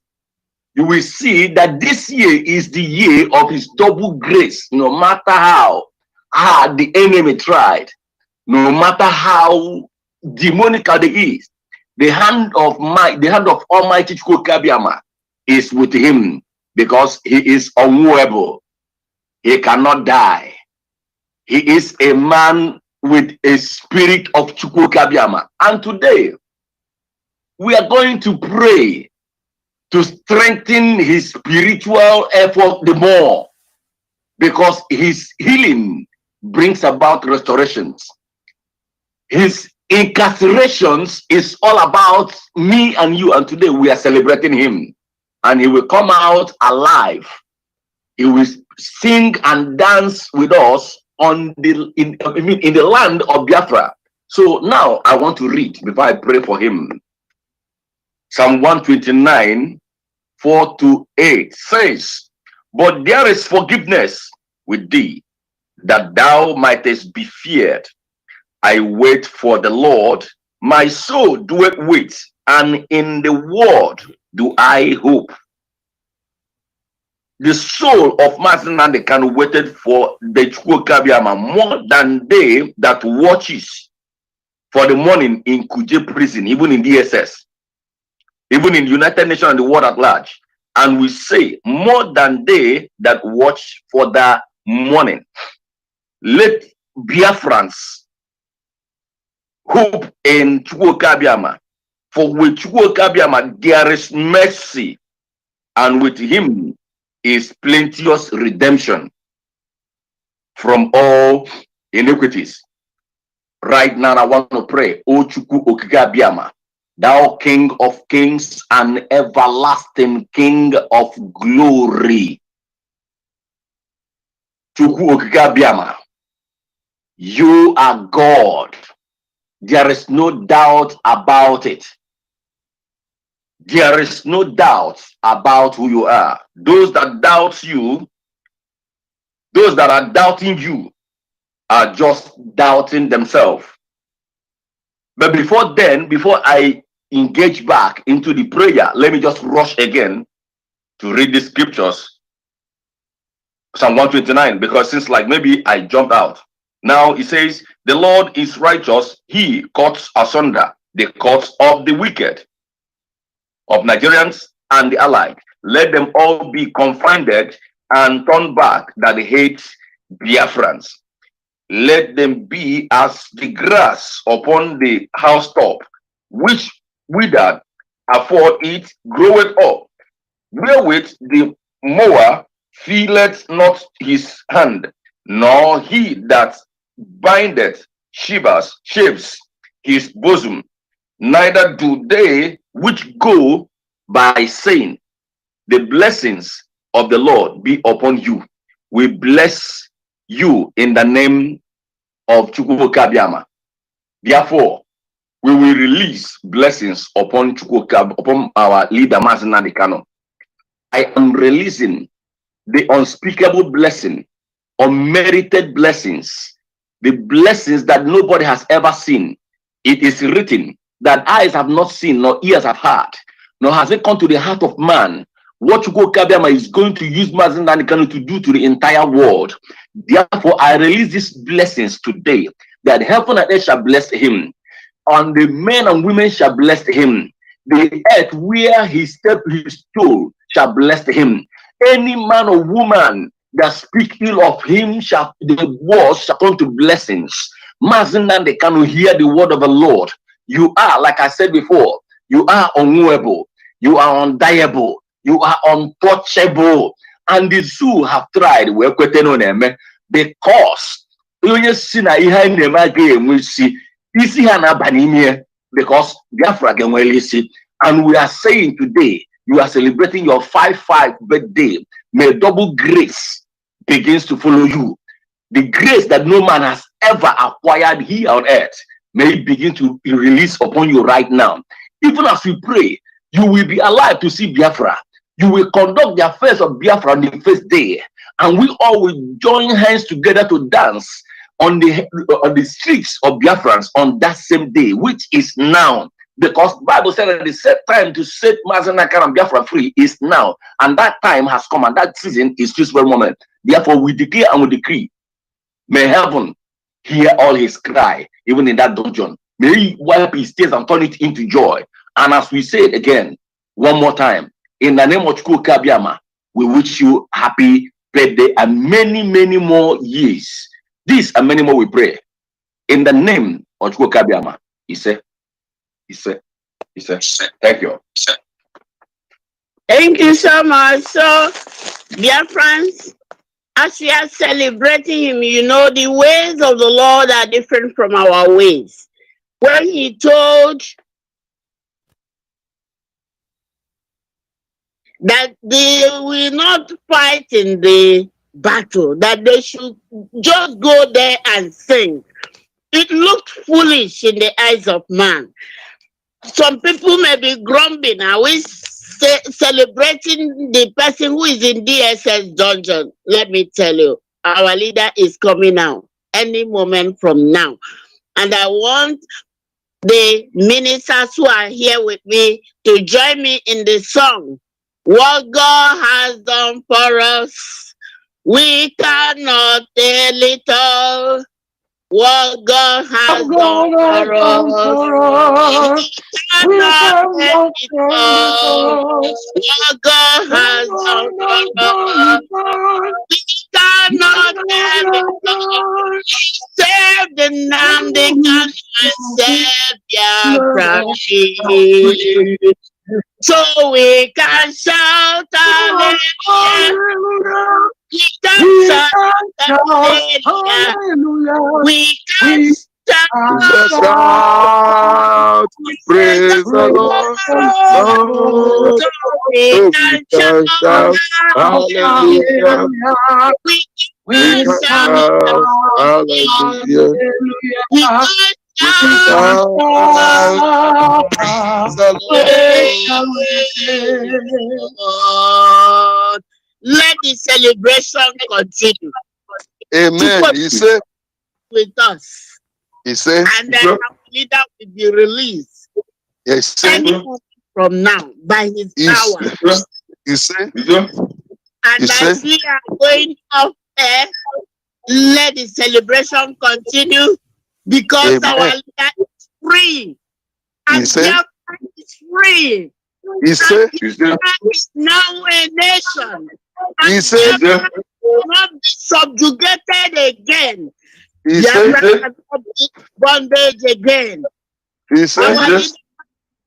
you will see that this year is the year of his double grace. No matter how hard the enemy tried, no matter how demonical it is, the hand of Almighty Chukwokika Biama is with him, because he is unmovable. He cannot die. He is a man with a spirit of Chukwokika Biama. And today, we are going to pray to strengthen his spiritual effort the more, because his healing brings about restorations. His incarcerations is all about me and you, and today we are celebrating him. And he will come out alive. He will sing and dance with us in the land of Biafra. So now I want to read before I pray for him. Psalm 129, 4-8 says, "But there is forgiveness with thee, that thou mightest be feared. I wait for the Lord, my soul doeth wait, and in the word do I hope." The soul of Mazi Nnamdi Kanu waited for the Chukwukabiama more than they that watches for the morning in Kuje prison, even in DSS, even in United Nations and the world at large. And we say more than they that watch for the morning. Let Biafrans hope in Chukwukabiama, for with Chukwukabiama there is mercy, and with him is plenteous redemption from all iniquities. Right now I want to pray, O Chukwu Okikabiama, thou King of kings and everlasting King of glory. Chukwu Okikabiama, you are God. There is no doubt about it. There is no doubt about who you are. Those that doubt you, those that are doubting you, are just doubting themselves. But before then, before I engage back into the prayer, let me just rush again to read the scriptures. Psalm 129, because since like maybe I jumped out. Now it says, "The Lord is righteous, he cuts asunder the cords of the wicked, of Nigerians and the allied. Let them all be confounded and turn back that hate Biafrans. Let them be as the grass upon the housetop, which withered afore it groweth up, wherewith the mower feeleth not his hand, nor he that bindeth shaves his bosom. Neither do they which go by saying, the blessings of the Lord be upon you. We bless you in the name of Chukwukabiama. Therefore, we will release blessings upon upon our leader Mazi Nnamdi Kanu. I am releasing the unspeakable blessing, unmerited blessings, the blessings that nobody has ever seen. It is written that eyes have not seen, nor ears have heard, nor has it come to the heart of man what Chukwukabiama is going to use Mazi Nnamdi Kanu to do to the entire world. Therefore, I release these blessings today, that heaven and earth shall bless him, and the men and women shall bless him. The earth where he stepped his toe shall bless him. Any man or woman that speak ill of him, the words shall come to blessings. Mazi Nnamdi Kanu, hear the word of the Lord. You are, like I said before, you are unmovable, you are undieable, you are untouchable. And the zoo have tried, because because Biafra can well see. And we are saying today, you are celebrating your 5-5 birthday. May double grace begins to follow you. The grace that no man has ever acquired here on earth, may it begin to be released upon you right now. Even as we pray, you will be alive to see Biafra. You will conduct the affairs of Biafra on the first day, and we all will join hands together to dance on the streets of Biafrans on that same day, which is now. Because the Bible said that the set time to set Mazi Nnamdi Kanu and Biafra free is now, and that time has come, and that season is this very moment. Therefore, we declare and we decree, may heaven hear all his cry, even in that dungeon. May he wipe his tears and turn it into joy. And as we say it again, one more time, in the name of Chukwukabiama, we wish you happy birthday and many, many more years. This and many more we pray. In the name of Chukwukabiama, he said, thank you. Thank you so much. So, dear friends, As we are celebrating him, you know, the ways of the Lord are different from our ways. When he told that they will not fight in the battle, that they should just go there and sing, it looked foolish in the eyes of man. Some people may be grumbling. Are we celebrating the person who is in DSS dungeon? Let me tell you, our leader is coming out any moment from now. And I want the ministers who are here with me to join me in the song. What God has done for us, we cannot tell it all. What God has done for us, we cannot tell it all. What God has done for us, we cannot tell it all. Save the Nnamdi, Kanu, and save Biafra. So we can shout hallelujah. We can shout hallelujah. We can shout praise the Lord. So we can shout hallelujah. We can shout hallelujah. We can let the celebration continue. Amen. He said with us. He said, and then our leader will be released. Yes, from now by his power. You say? And as we are going off air, let the celebration continue because our leader is free. And Biafra is free. He said, is now a nation. And he said, Biafra will not be subjugated again. He Biafra said, cannot be bondage again. He said,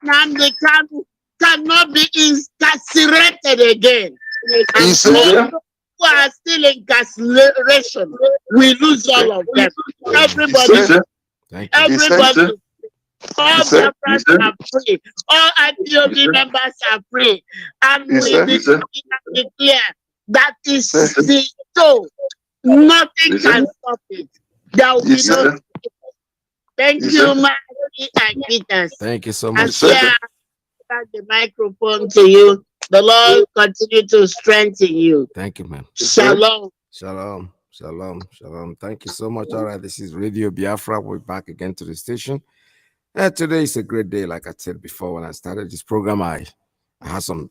Nnamdi Kanu cannot be incarcerated again. He said, who are still in incarceration, we lose all of them. Everybody, everybody, all Biafrans are free. All IPOB members are free. And we declare that is so. Nothing can stop it. There will be no. Thank you, Mazi and Peters. Thank you so much. I pass the microphone to you. The Lord continue to strengthen you. Thank you, ma'am. Shalom. Shalom. Shalom. Shalom. Thank you so much. All right, this is Radio Biafra. We're back again to the station. Today is a great day. Like I said before, when I started this program, I had some,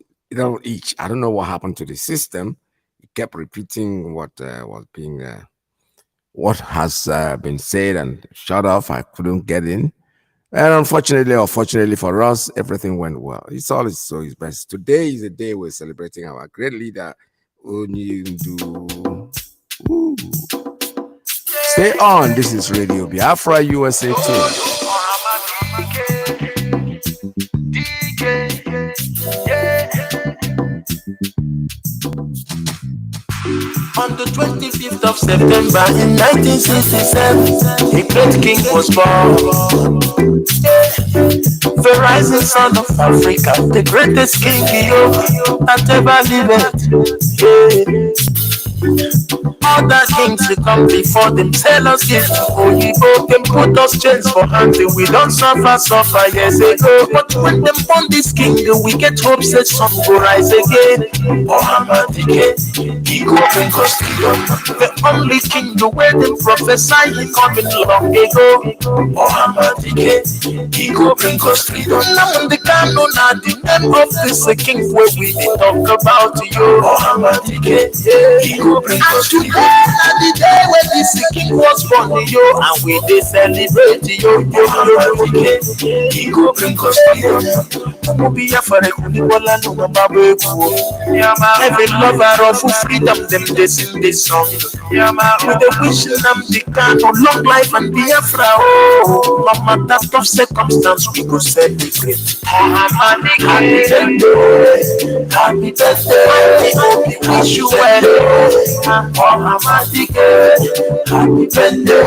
each. I don't know what happened to the system. It kept repeating what was being, what has been said and shut off. I couldn't get in. And unfortunately, or fortunately for us, everything went well. It's all so is best. Today is the day we're celebrating our great leader, Onyindu. Stay on. This is Radio Biafra USA 2. On the 25th of September in 1967, a great king was born. The rising son of Africa, the greatest king that ever lived. Other kings will come before them, sell us gifts to Oyibo, them put us chains for hunting. We don't suffer years ago. But when them born this king, we get hopes that some go rise again. Muhammad Iyke, he go bring us freedom. The only king the way them prophesy he coming long ago. Muhammad Iyke, he go bring us freedom. Nnamdi Kanu na the name of this king where we talk about you. Muhammad Iyke, he go bring us freedom. And the day when this king was born, yo, and we dey celebrate yo. He go bring us freedom. Every lover of freedom, them they sing this song. With the wish Nnamdi Kanu long life and Biafra. Oh, no matter tough circumstance, we go celebrate. Happy birthday, happy birthday. We wish you well. Nnamdi happy birthday.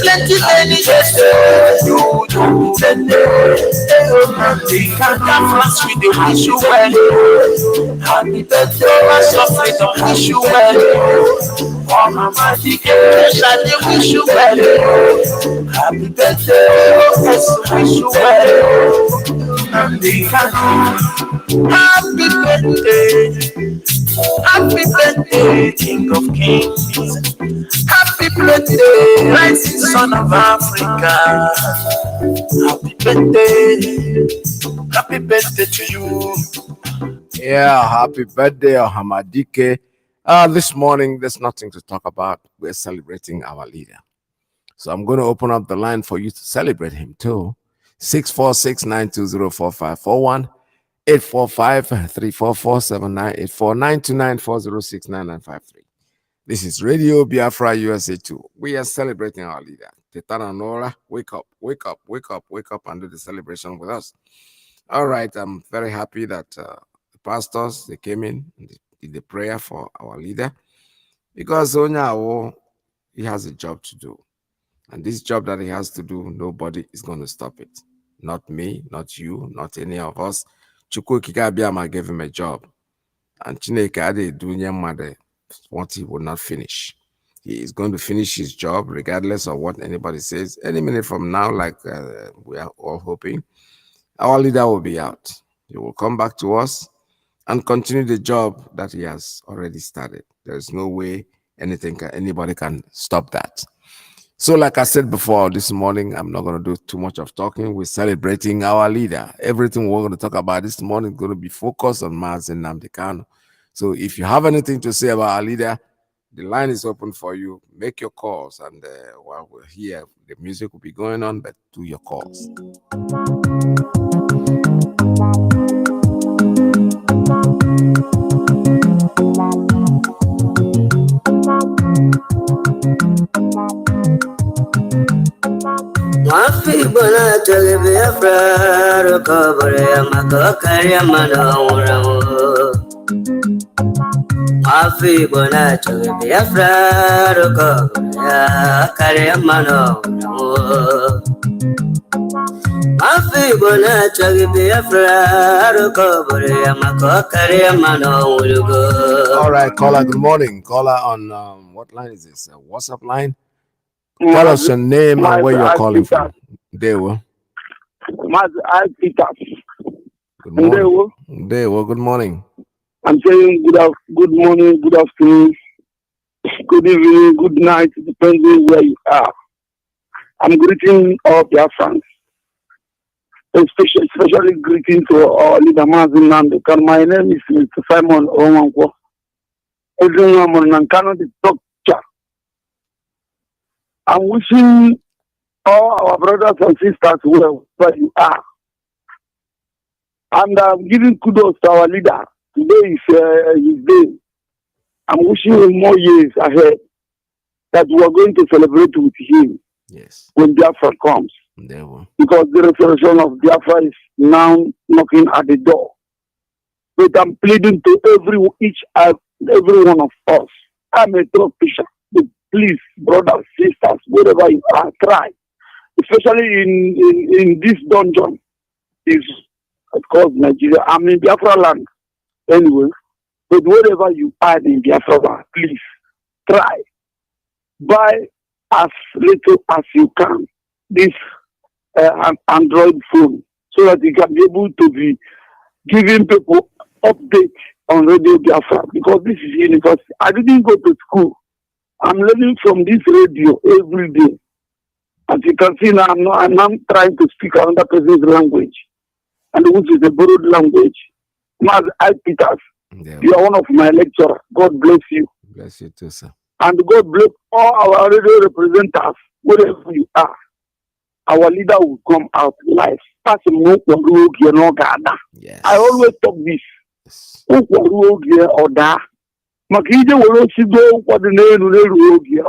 Plenty ladies you plenty. Nnamdi Biafrans we dey wish you well. Happy birthday, my suffering don't wish you well. Nnamdi shall wish you well. Happy birthday, yes wish you well. Nnamdi Kanu, happy birthday. Happy birthday, King of Kings. Happy birthday, rising son of Africa. Happy birthday to you. Yeah, happy birthday, Nnamdi Iyke. This morning, there's nothing to talk about. We're celebrating our leader. So I'm going to open up the line for you to celebrate him too. 646-920-4541. 845-344-7984-929-406-9953. This is Radio Biafra USA 2. We are celebrating our leader. Tetana Nora, wake up, wake up, wake up, wake up and do the celebration with us. All right, I'm very happy that the pastors, they came in and did the prayer for our leader because Onyawo, he has a job to do. And this job that he has to do, nobody is going to stop it. Not me, not you, not any of us. Chukwu Kikabiyama gave him a job. And Chineke Ade Dunya Made, what he will not finish. He is going to finish his job regardless of what anybody says. Any minute from now, like we are all hoping, our leader will be out. He will come back to us and continue the job that he has already started. There is no way anybody can stop that. So like I said before this morning, I'm not going to do too much of talking. We're celebrating our leader. Everything we're going to talk about this morning is going to be focused on Mazi Nnamdi. So if you have anything to say about our leader, the line is open for you. Make your calls. And while we're here, the music will be going on, but do your calls. Mafi bona tele Biafra recovery maka kariya mano uramu. Mafi bona tele Biafra recovery kariya mano uramu. Mafi bona tele Biafra recovery maka kariya mano uramu. All right, caller, good morning. Caller on what line is this? WhatsApp line? Tell us your name and where you're calling from. There we Mazi Iyke. Good morning. There we good morning. I'm saying good morning, good afternoon, good evening, good night, depending where you are. I'm greeting all Biafrans, especially greeting to our leader Mazi Nnamdi. My name is Mr. Simon Owankwo. Everyone on Kanu the doctor. I'm wishing all our brothers and sisters well where you are. And I'm giving kudos to our leader. Today is his day. I'm wishing him more years ahead that we are going to celebrate with him. Yes. When Biafra comes. Because the restoration of Biafra is now knocking at the door. But I'm pleading to every one of us. I'm a top fisher. Please, brothers, sisters, wherever you are, try. Especially in this dungeon, is of course Nigeria. I'm in Biafra land anyway. But wherever you are in Biafra, please try. Buy as little as you can this Android phone so that you can be able to be giving people updates on Radio Biafra because this is university. I didn't go to school. I'm learning from this radio every day. As you can see now, I'm not trying to speak another person's language, and which is a borrowed language. Mazi Iyke, you are one of my lecturers. God bless you. Bless you too, sir. And God bless all our radio representatives, wherever you are. Our leader will come out live. Yes. I always talk this. Yes. Maka ije were osigo nkwado n'elu oge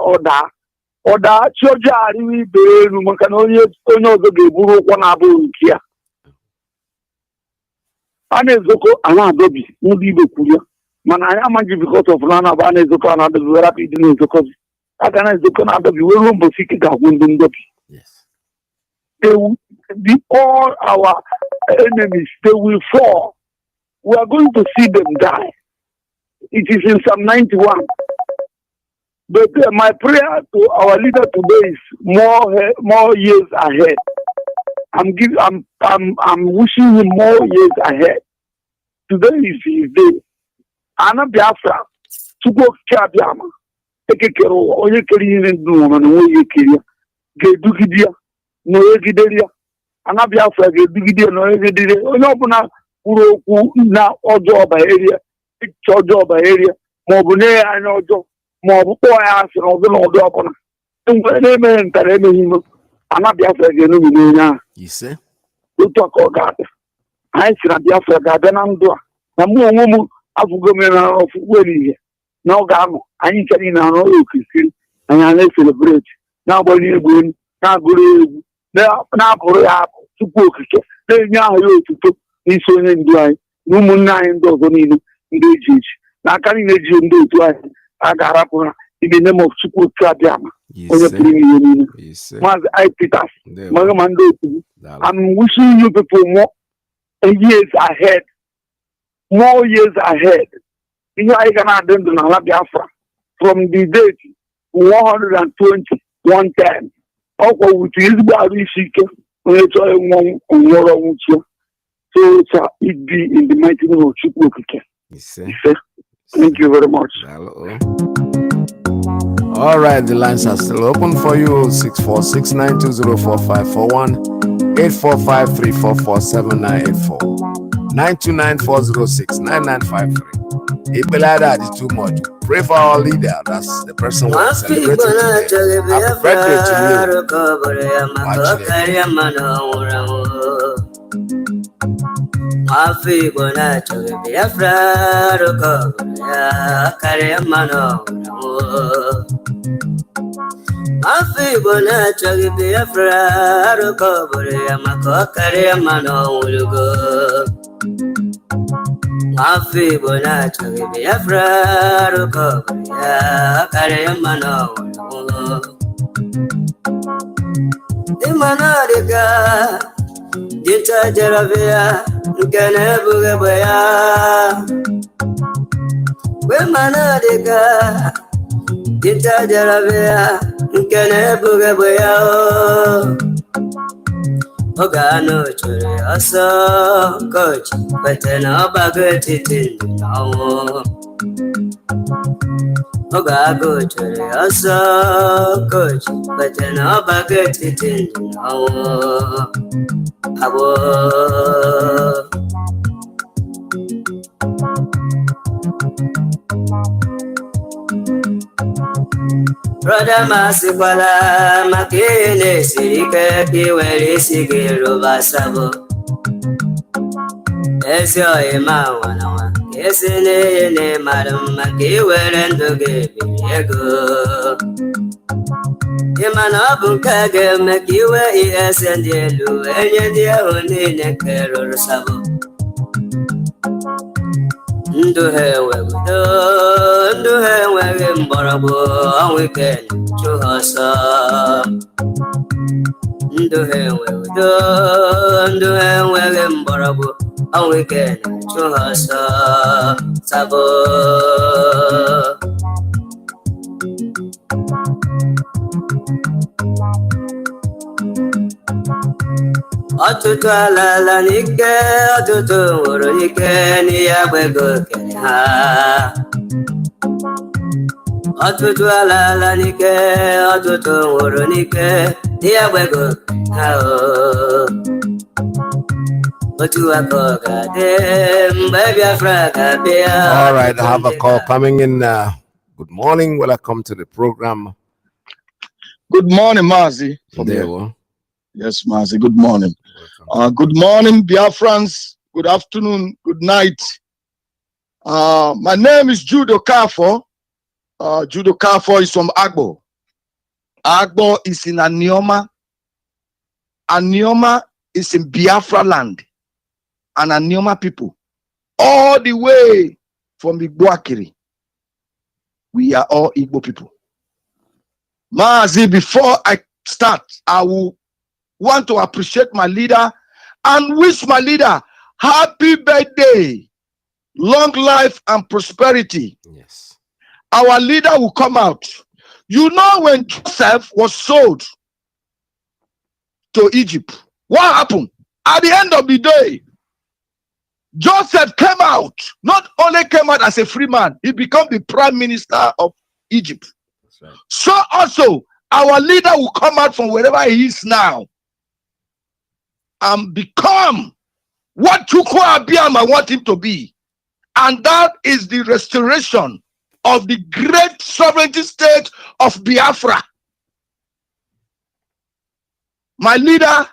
ọda chọja arịwa ibe elu maka na onye ọzọ ga-eburu ụkwụ na-abụghị nke ya. A na-ezoko ana adọbi ndị Igbo kwuru ya Man, I am because of Lana Bane Zukan and the rapid news because I can Zukan and the William Bosika Wundundopi. Yes. They will be all our enemies, they will fall. We are going to see them die. It is in Psalm 91. But my prayer to our leader today is more years ahead. I'm wishing him more years ahead. Today is his day. Ana Biafra, Tugo Kabiama, Ekekero, Oyekeri in Doom and Oyekiri, Gedugidia, Noegideria, Ana Biafra, Gedugidia, Noegidia, Onobuna, Uroku, now Ojo by area, Ojo by area, Mobune and Ojo, Mobo Ass and Ojo Opona. And when they meant that Ana Biafra, Genuina, You say? you talk all God. I see Biafra, Gardenando, Namu. Afugomena of Willie. Now, Gamo, I ain't telling now, no, Christian, and I celebrate. Now, when you're going, now, good, now, Korea, to book, then now you to put this one in dry, no more 9 dollars on in the Gage. Now, can you do it? I got up in the name of Suku Kradiama. Yes, Mazi Iyke, Magamando, I'm wishing you people more years ahead. More years ahead. You know, I cannot do Biafra from the date 120, 110. Also, with his body seeker, so it be in the mighty name of Chukwuka. Thank you very much. Hello. All right, the lines are still open for you. 646-920-4541, 845-344-7984. 929-406-9953. Ibelada is too much. Pray for our leader. That's the person we're celebrating today. Happy birthday to Mafi bona chage Biafra roko ya kare mano imana deka dita jarabia nkene buge boya we mana deka dita jarabia nkene buge boya Ogano chure aso coach betena bagati tindawo Ogago chure aso coach betena bagati tindawo Abo Brother Masibala Makine Sirike Kiweli Sigiru Basabo Esyo Ima Wanawa Kesine Madam Makiwelendo Gibiego Imana Bunkage Makiwe Esendelu Enyedia Unine Kero Sabo Nduhe Mborabo on weekend to Hausa. Nduhe Mborabo on weekend to Hausa. Sabo Ọtụtụ ala n'ike ọtụtụ nwụrụ n'ike n'ihe agbego kere ha ọtụtụ ala n'ike ọtụtụ nwụrụ n'ike n'ihe agbego ha otu aka ọ ga-adị mgbe Biafra ga-abịa. All right, I have a call coming in. Good morning, welcome to the program. Good morning, Mazi. Yes, Mazi, good morning. Good morning, Biafrans. Good afternoon, good night. My name is Judo Kafo. Judo Kafo is from Agbo. Agbo is in Anioma. Anioma is in Biafra land. And Anioma people. All the way from Igboakiri. We are all Igbo people. Mazi, before I start, I will want to appreciate my leader and wish my leader happy birthday, long life and prosperity. Yes. Our leader will come out. You know, when Joseph was sold to Egypt, what happened? At the end of the day, Joseph came out, not only came out as a free man, he became the prime minister of Egypt. That's right. So also, our leader will come out from wherever he is now and become what Chukwu Abiyama want him to be. And that is the restoration of the great sovereignty state of Biafra. My leader,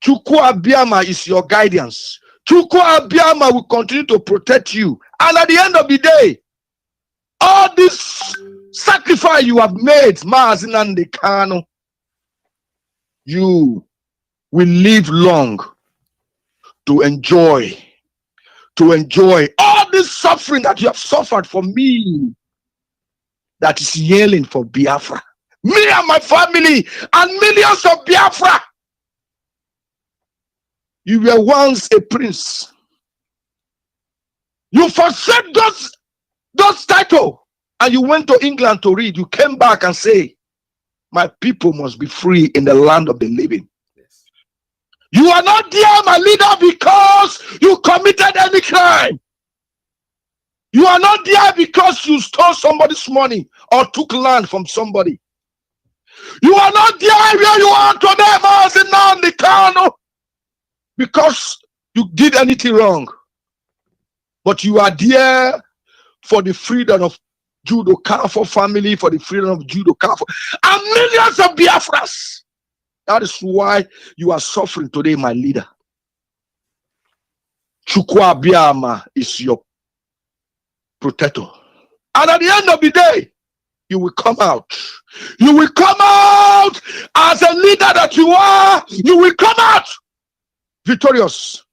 Chukwu Abiyama, is your guidance. Chukwu Abiyama will continue to protect you. And at the end of the day, all this sacrifice you have made, Mazi Nnamdi Kanu, you will live long to enjoy all this suffering that you have suffered for me, that is yelling for Biafra. Me and my family and millions of Biafra. You were once a prince. You forsake those titles and you went to England to read. You came back and say, my people must be free in the land of the living. Yes. You are not there, my leader, because you committed any crime. You are not there because you stole somebody's money or took land from somebody. You are not there where you are today, Mazi Nnamdi Kanu, because you did anything wrong. But you are there for the freedom of Judo Kafo family, for the freedom of Judo Kafo, and millions of Biafras. That is why you are suffering today, my leader. Chukwu Abiyama is your protector. And at the end of the day, you will come out. You will come out as a leader that you are. You will come out victorious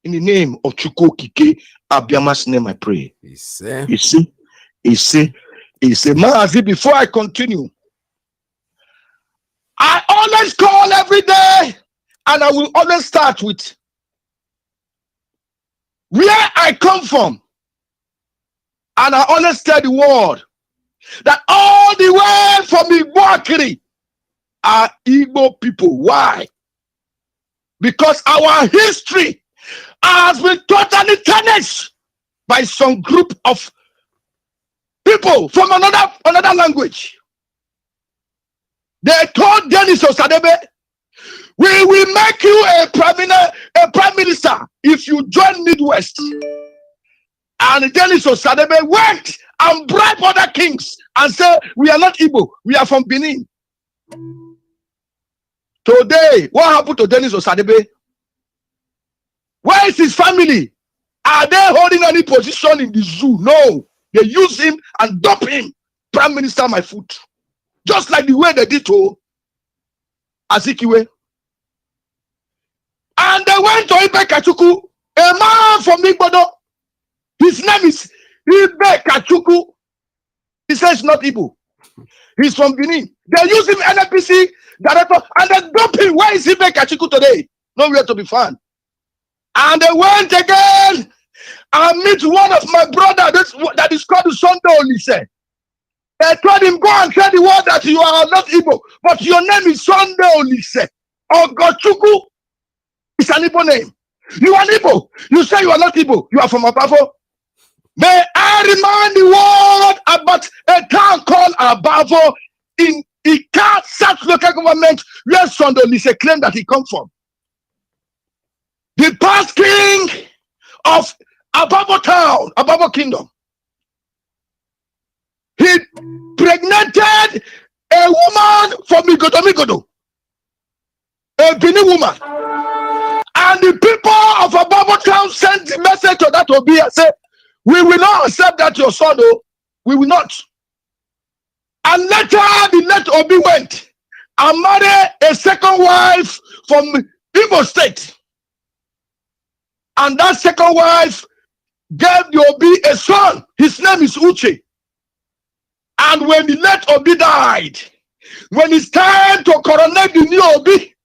in the name of Chukwu Kike Abiyama's name. I pray. You see, Mazi, before I continue, I always call every day, and I will always start with where I come from. And I always tell the world that all the way from Igboakiri are Igbo people. Why? Because our history has been totally tarnished by some group of people from another language. They told Dennis Osadebe, we will make you a prime minister if you join Midwest. And Dennis Osadebe went and bribed other kings and said, we are not Igbo, we are from Benin. Today, what happened to Dennis Osadebe? Where is his family? Are they holding any position in the zoo? No. They use him and dump him. Prime Minister, my foot. Just like the way they did to Azikiwe. And they went to Ibe Kachuku, a man from Igbodo. His name is Ibe Kachuku. He says not Igbo. He's from Benin. They use him NPC director and they dump him. Where is Ibe Kachuku today? Nowhere to be found. And they went again and meet one of my brother that is called Sunday Olise. They told him, go and tell the world that you are not Igbo, but your name is Sunday Olise. Ogochukwu is an Igbo name. You are Igbo. You say you are not Igbo. You are from Abavo. May I remind the world about a town called Abavo in Ika South local government where Sunday Olise claimed that he comes from. The past king of Ababo town, Ababo kingdom. He impregnated a woman from Migodo, a Benin woman. And the people of Ababo town sent the message to that Obi and said, we will not accept that your son, oh, we will not. And later, the late Obi went and married a second wife from Imo State. And that second wife gave the Obi a son. His name is Uche. And when the late Obi died, when it's time to coronate the new Obi,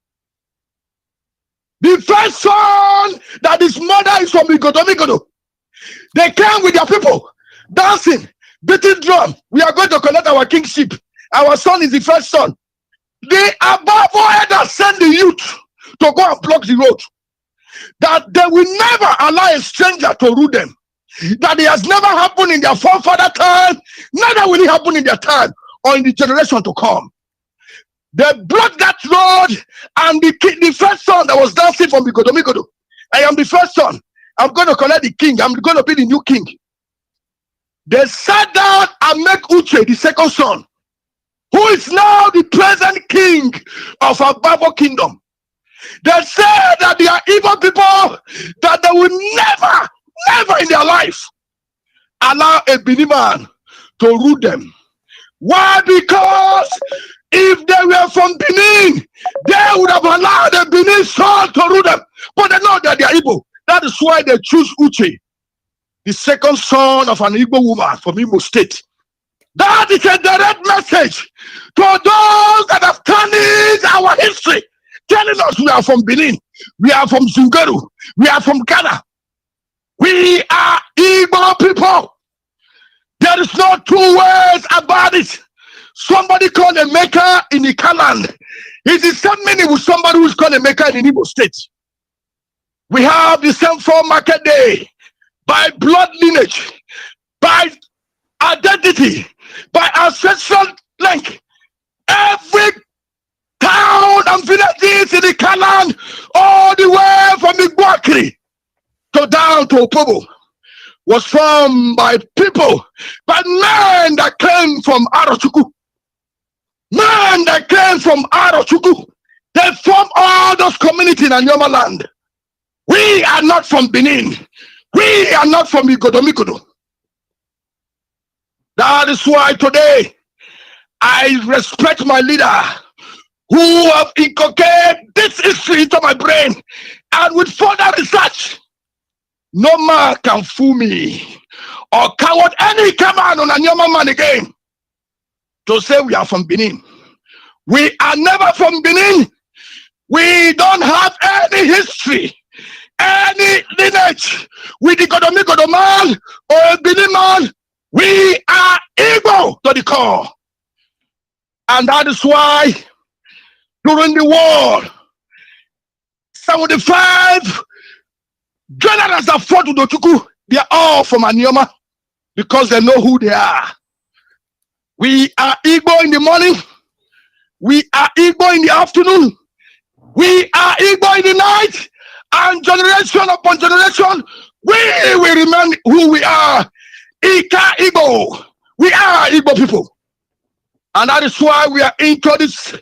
the first son that his mother is from Igodo, they came with their people, dancing, beating drum. We are going to collect our kingship. Our son is the first son. The above elders send the youth to go and block the road. That they will never allow a stranger to rule them. That it has never happened in their forefather time, neither will it happen in their time or in the generation to come. They blocked that road, and the first son that was dancing from Igodo, I am the first son. I'm going to collect the king. I'm going to be the new king. They sat down and make Uche the second son, who is now the present king of Ababo kingdom. They said that they are evil people, that they will never in their life allow a Benin man to rule them. Why? Because if they were from Benin, they would have allowed the Benin son to rule them. But they know that they are Igbo. That is why they choose Uche, the second son of an Igbo woman from Igbo state. That is a direct message to those that have tarnished our history, telling us we are from Benin, we are from Zungeru, we are from Ghana. We are Igbo people. There is no two ways about it. Somebody called a maker in Ikaland. It's the same meaning with somebody who's called a maker in Igbo state. We have the same for market day, by blood lineage, by identity, by ancestral link. Every town and villages in the Kalan, all the way from Iguakri to down to Opobo, was formed by people, by men that came from Arochukwu. Men that came from Arochukwu. They formed all those communities in Anyoma land. We are not from Benin. We are not from Igodo. That is why today I respect my leader who have inculcated this history into my brain, and with further research, no man can fool me or coward any command on Anyoma man again to say we are from Benin. We are never from Benin. We don't have any history, any lineage with the Godomigodo man or a Benin man. We are Igbo to the core. And that is why during the war, 75 generals that fought with Ochuku, they are all from Anyoma because they know who they are. We are Igbo in the morning. We are Igbo in the afternoon. We are Igbo in the night. And generation upon generation, we will remain who we are. Ika Igbo. We are Igbo people. And that is why we are into this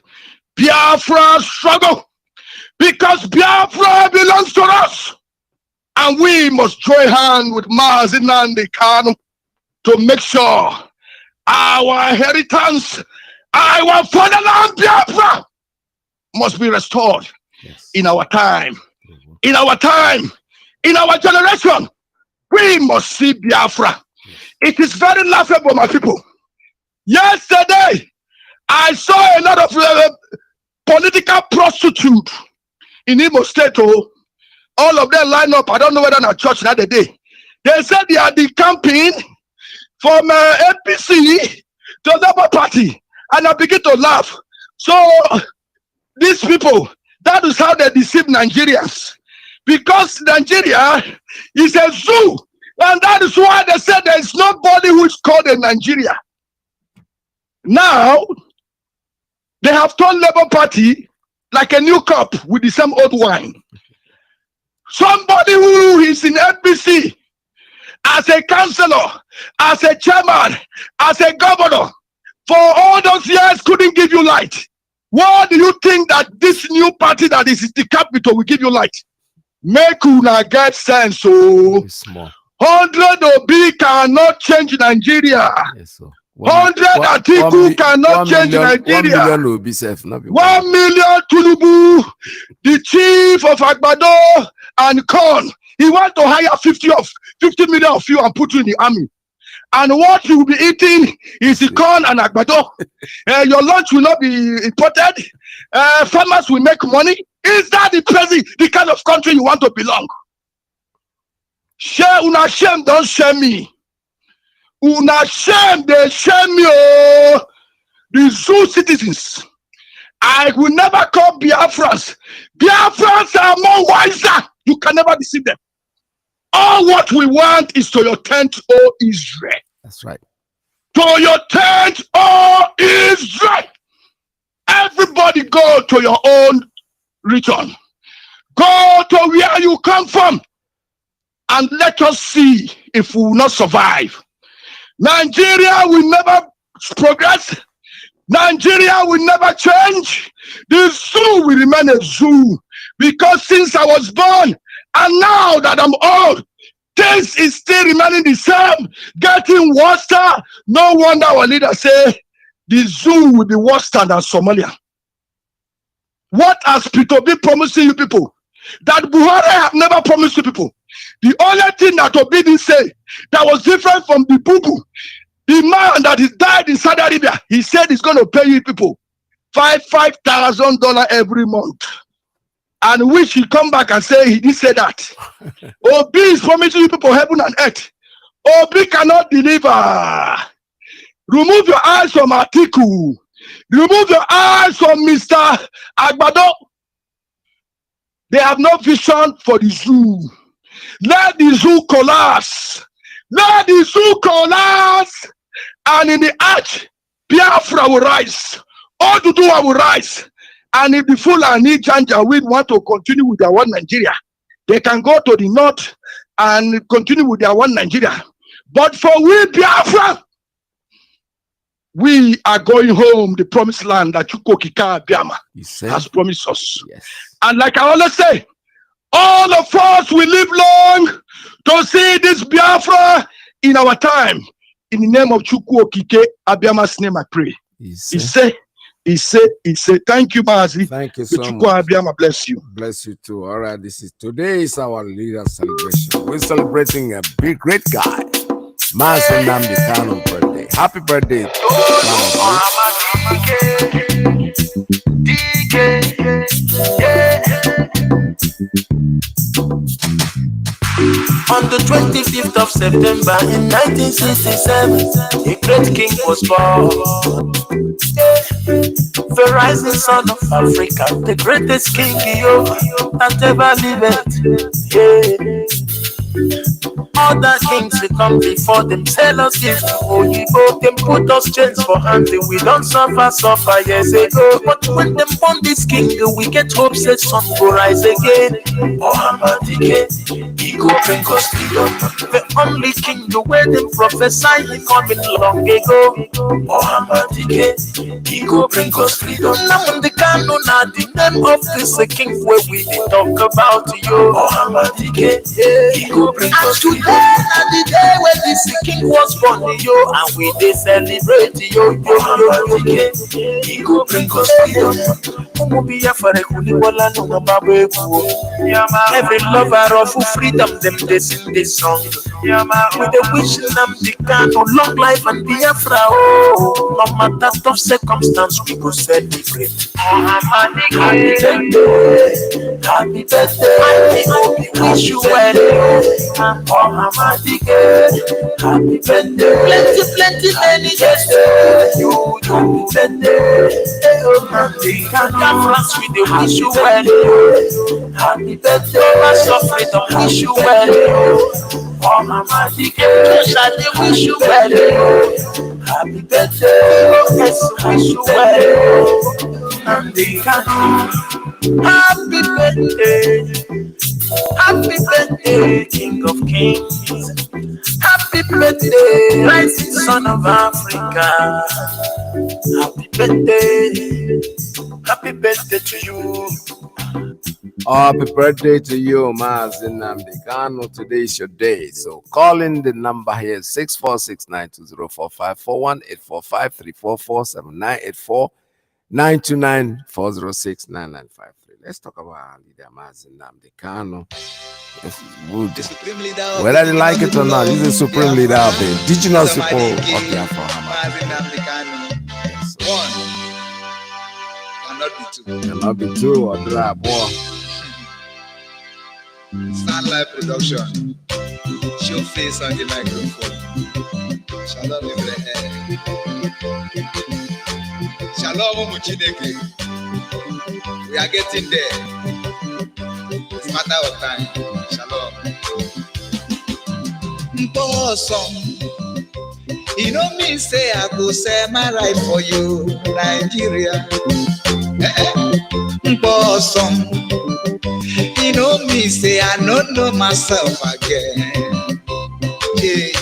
Biafra struggle. Because Biafra belongs to us. And we must join hands with Mazi Iyke to make sure our inheritance, our fatherland Biafra must be restored. Yes. In our time. In our time, in our generation, we must see Biafra. It is very laughable, my people. Yesterday, I saw a lot of political prostitutes in Imo State. All of them line up. I don't know whether in a church that day. They said they are decamping from APC to Labour Party. And I begin to laugh. So, these people, that is how they deceive Nigerians. Because Nigeria is a zoo. And that is why they said there is nobody who is called a Nigeria. Now, they have turned Labour Party like a new cup with the same old wine. Somebody who is in NBC as a councillor, as a chairman, as a governor, for all those years couldn't give you light. What do you think that this new party that is the capital will give you light? Make una get sense. So 100 Obi cannot change Nigeria. Yes, 100 Atiku cannot change Nigeria. 1 million Tinubu, the chief of Agbado and Con, He wants to hire 50 million of you and put you in the army. And what you will be eating is the corn and agbado. Your lunch will not be imported. Farmers will make money. Is that the kind of country you want to belong? Share una shame, don't shame me. Una shame, they shame me. Oh. The zoo citizens. I will never call Biafrans. Biafrans are more wiser. You can never deceive them. All what we want is to your tent, O Israel. That's right. To your tent, O Israel. Everybody go to your own return. Go to where you come from. And let us see if we will not survive. Nigeria will never progress. Nigeria will never change. The zoo will remain a zoo. Because since I was born, and now that I'm old, things is still remaining the same, getting worse. No wonder our leader say the zoo will be worse than Somalia. What has Peter been promising you people? That Buhari have never promised you people. The only thing that Obi did say that was different from the boo-boo, the man that is died in Saudi Arabia, he said he's going to pay you people $5,000 every month. And which he come back and say he did say that. Obi is promising you people heaven and earth. Obi cannot deliver. Remove your eyes from Atiku. Remove your eyes from Mr. Agbado. They have no vision for the zoo. Let the zoo collapse. Let the zoo collapse. And in the arch, Biafra will rise. Oduduwa will rise. And if the Fulani Janjaweed want to continue with their one Nigeria, they can go to the north and continue with their one Nigeria. But for we Biafra, we are going home, the promised land that Chukwokika Biama has promised us. Yes. And like I always say, all of us will live long to see this Biafra in our time. In the name of Chukwokika Abiama's name, I pray. He said, thank you, Mazi. Thank you so much. Abiyama bless you. Bless you too. All right, today is our leader celebration. We're celebrating a big, great guy, Mazi Nnamdi Kanu birthday. Happy birthday, On the 25th of September in 1967, a great king was born. The rising son of Africa, the greatest king that ever lived. Other kings will come before them, sell us gifts to Oyibo, them put us chains for hands, we don't suffer years ago. But when them born this king, we get hope that sun will rise again. He go bring us freedom. The only king, the way them prophesy, he coming long ago. He go bring us freedom. Nnamdi Kanu, now the name of this king where we talk about you. He go bring us freedom. And the day when this king was born, and we they celebrate he go bring us freedom. Every lover of freedom, them they sing this song. With the wish Nnamdi Kanu long life and Biafra. Oh, no matter tough circumstance, we go celebrate. Happy birthday, happy birthday. I hope we wish you well. Happy birthday, plenty, many years. You birthday. Oh, Nnamdi Kanu, we dey wish you well. Happy birthday, Master Freedom, wish you well. Oh, Mama Dike, Shade, wish you well. Happy birthday, yes, wish you well. Nnamdi Kanu, happy birthday. Happy birthday, King of Kings. Happy birthday, rising son of Africa. Happy birthday. Happy birthday to you. Happy birthday to you, Mazi Nnamdi Kanu. Today is your day. So call in the number here, 646-920-4541, 845-344-7984, 929-406-9953. let's talk about our leader, Mazi Nnamdi Kanu. The supreme leader of Whether they like it or not, he's the supreme leader of the indigenous people of Biafra. Mazi Nnamdi Kanu. Yes. One cannot be two. Cannot be two or three, boy. Stand live production. Show face on the microphone. Shalom Ibrahim. Shalom Muchineke. We are getting there. It's a matter of time. Shalom. Bosom. You know me say I go say my right for you, Nigeria. Bosom. You know me say I don't know myself again. Yeah.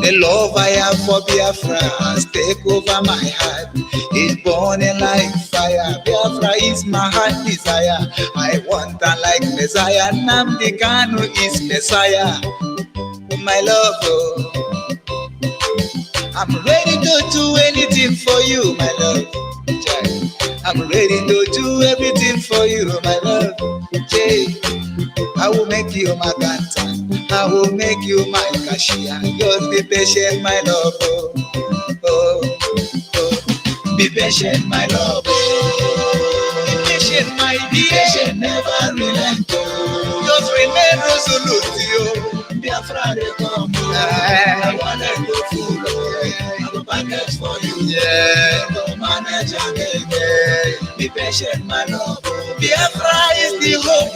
The love I have for Biafra take over my heart. It's burning like fire. Biafra is my heart desire. I want her like Messiah. Nnamdi Kanu is Messiah. My love, oh. I'm ready to do anything for you, my love. I'm ready to do everything for you, my love. I will make you my ganta. I will make you my cashier. Just be patient, my love. Oh. Be patient, my love. Be patient, my dear. Patient, never relent. Just remain resolute. Biafra, they come. I want to go full. I go package for you. Yeah. Go manage again. Be patient, my love. Biafra is the hope.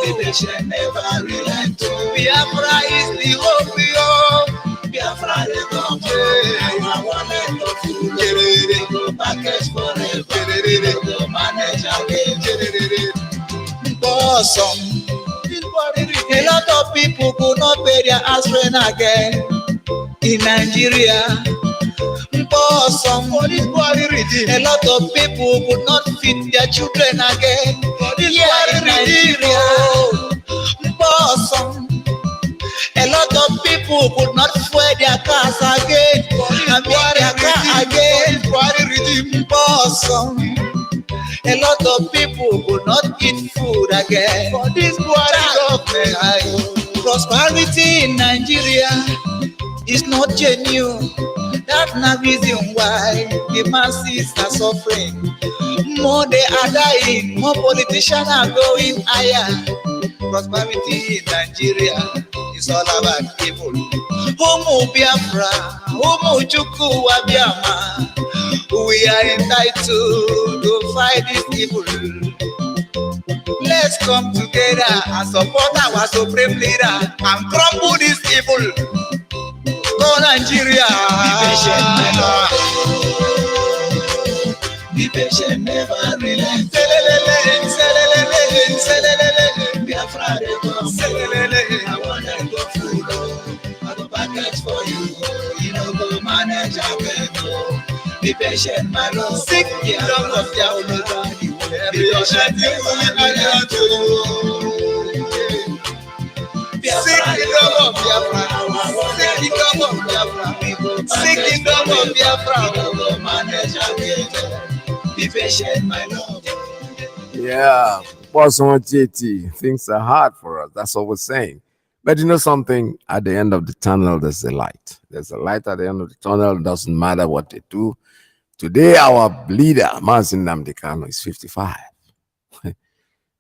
Be patient, never relent. Biafra is the hope. Biafra, they come. I want to go full. Go package forever. Go manage again. Awesome. A lot of people could not pay their house rent again in Nigeria. Awesome. A lot of people could not feed their children again in Nigeria. Awesome. A lot of people could not fuel their cars again and buy their car again. Awesome. A lot of people could not eat food again. For this government, prosperity in Nigeria is not genuine. That's the reason why the masses are suffering. More they are dying, more politicians are going higher. Prosperity in Nigeria is all about evil. Homo Biafra, Homo Chukwu Wabiama. We are entitled to fight this evil. Let's come together and support our supreme leader and crumble this evil. Go Nigeria. Be patient, my love. Be patient, never relent. Biafra, they come. I want to go full. I go package for you. You know, go manage again. Be patient, my love. Seek the love of Biafra. Be patient, seek the love of Biafra. Seek the love of Biafra. Seek the love of Biafra. Manage again. Be patient, my love. Yeah, things are hard for us. That's what we're saying. But you know something? At the end of the tunnel, there's a light. There's a light at the end of the tunnel. It doesn't matter what they do. Today, our leader, Mazi Nnamdi Kanu, is 55.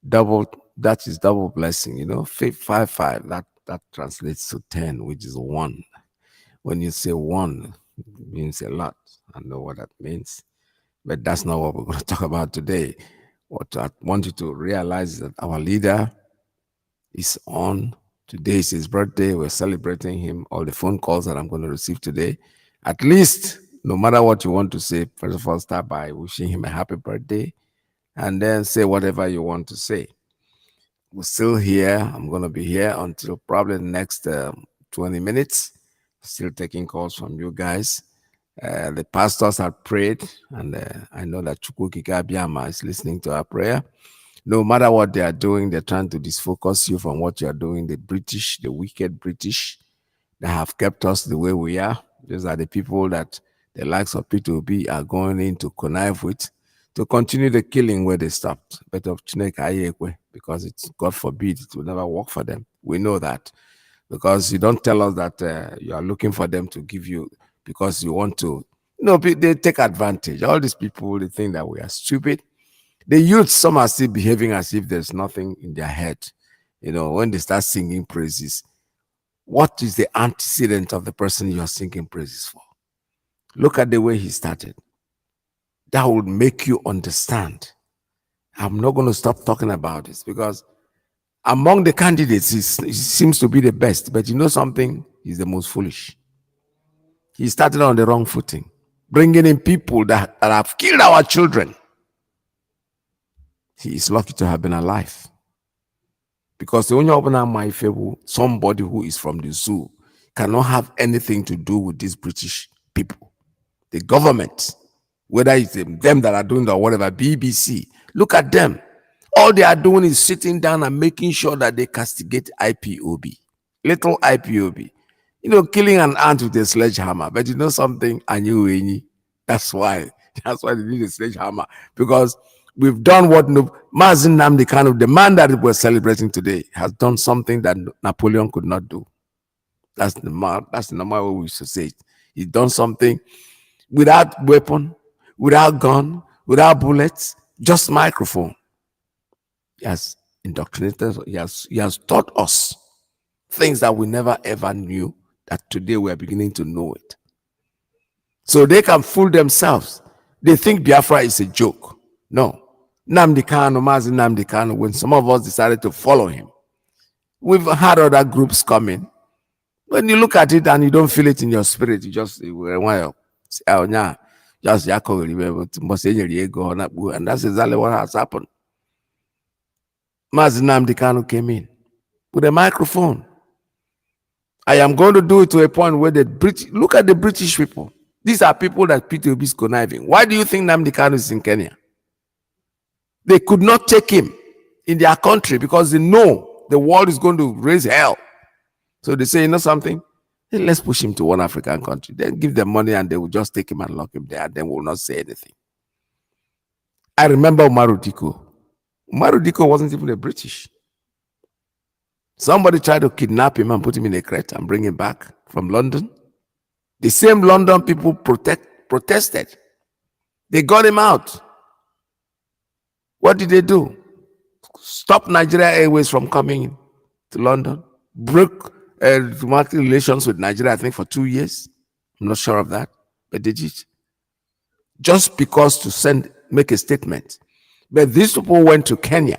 That is double blessing, you know. 5, that translates to 10, which is 1. When you say 1, it means a lot. I know what that means. But that's not what we're going to talk about today. What I want you to realize is that our leader is on. Today is his birthday. We're celebrating him. All the phone calls that I'm going to receive today, at least, no matter what you want to say, first of all, start by wishing him a happy birthday and then say whatever you want to say. We're still here. I'm going to be here until probably the next 20 minutes. Still taking calls from you guys. The pastors have prayed, and I know that Chukwukika Abiyama is listening to our prayer. No matter what they are doing, they're trying to disfocus you from what you are doing. The British, the wicked British, that have kept us the way we are. These are the people that the likes of P2B are going in to connive with to continue the killing where they stopped. But of Chineke because it's God forbid it will never work for them. We know that because you don't tell us that you are looking for them to give you because you want to. No, they take advantage. All these people, they think that we are stupid. The youth, some are still behaving as if there's nothing in their head. You know, when they start singing praises, what is the antecedent of the person you are singing praises for? Look at the way he started. That would make you understand. I'm not going to stop talking about this because among the candidates, he seems to be the best. But you know something? He's the most foolish. He started on the wrong footing, bringing in people that have killed our children. He is lucky to have been alive. Because the only somebody who is from the zoo cannot have anything to do with these British people. The government, whether it's them that are doing the whatever, BBC, look at them. All they are doing is sitting down and making sure that they castigate IPOB. Little IPOB. You know, killing an ant with a sledgehammer. But you know something? That's why they need a sledgehammer. Because we've done what Mazi Nnamdi Kanu, the man that we're celebrating today, has done something that Napoleon could not do. That's the normal way we should say it. He's done something without weapon, without gun, without bullets, just microphone. He has indoctrinated, he has taught us things that we never ever knew, that today we are beginning to know it. So they can fool themselves. They think Biafra is a joke. No. Nnamdi Kanu, Mazi Nnamdi Kanu, when some of us decided to follow him, we've had other groups coming. When you look at it and you don't feel it in your spirit, you just and that's exactly what has happened. Mazi Nnamdi Kanu came in with a microphone. I am going to do it to a point where look at the British people. These are people that Peter Obi is conniving. Why do you think Nnamdi Kanu is in Kenya? They could not take him in their country because they know the world is going to raise hell. So they say, you know something? Hey, let's push him to one African country. Then give them money and they will just take him and lock him there and then will not say anything. I remember Umaru Diko. Umaru Diko wasn't even a British. Somebody tried to kidnap him and put him in a crate and bring him back from London. The same London people protested. They got him out. What did they do? Stop Nigeria Airways from coming to London. Broke diplomatic relations with Nigeria, I think, for 2 years. I'm not sure of that, but they did. Just because to make a statement. But these people went to Kenya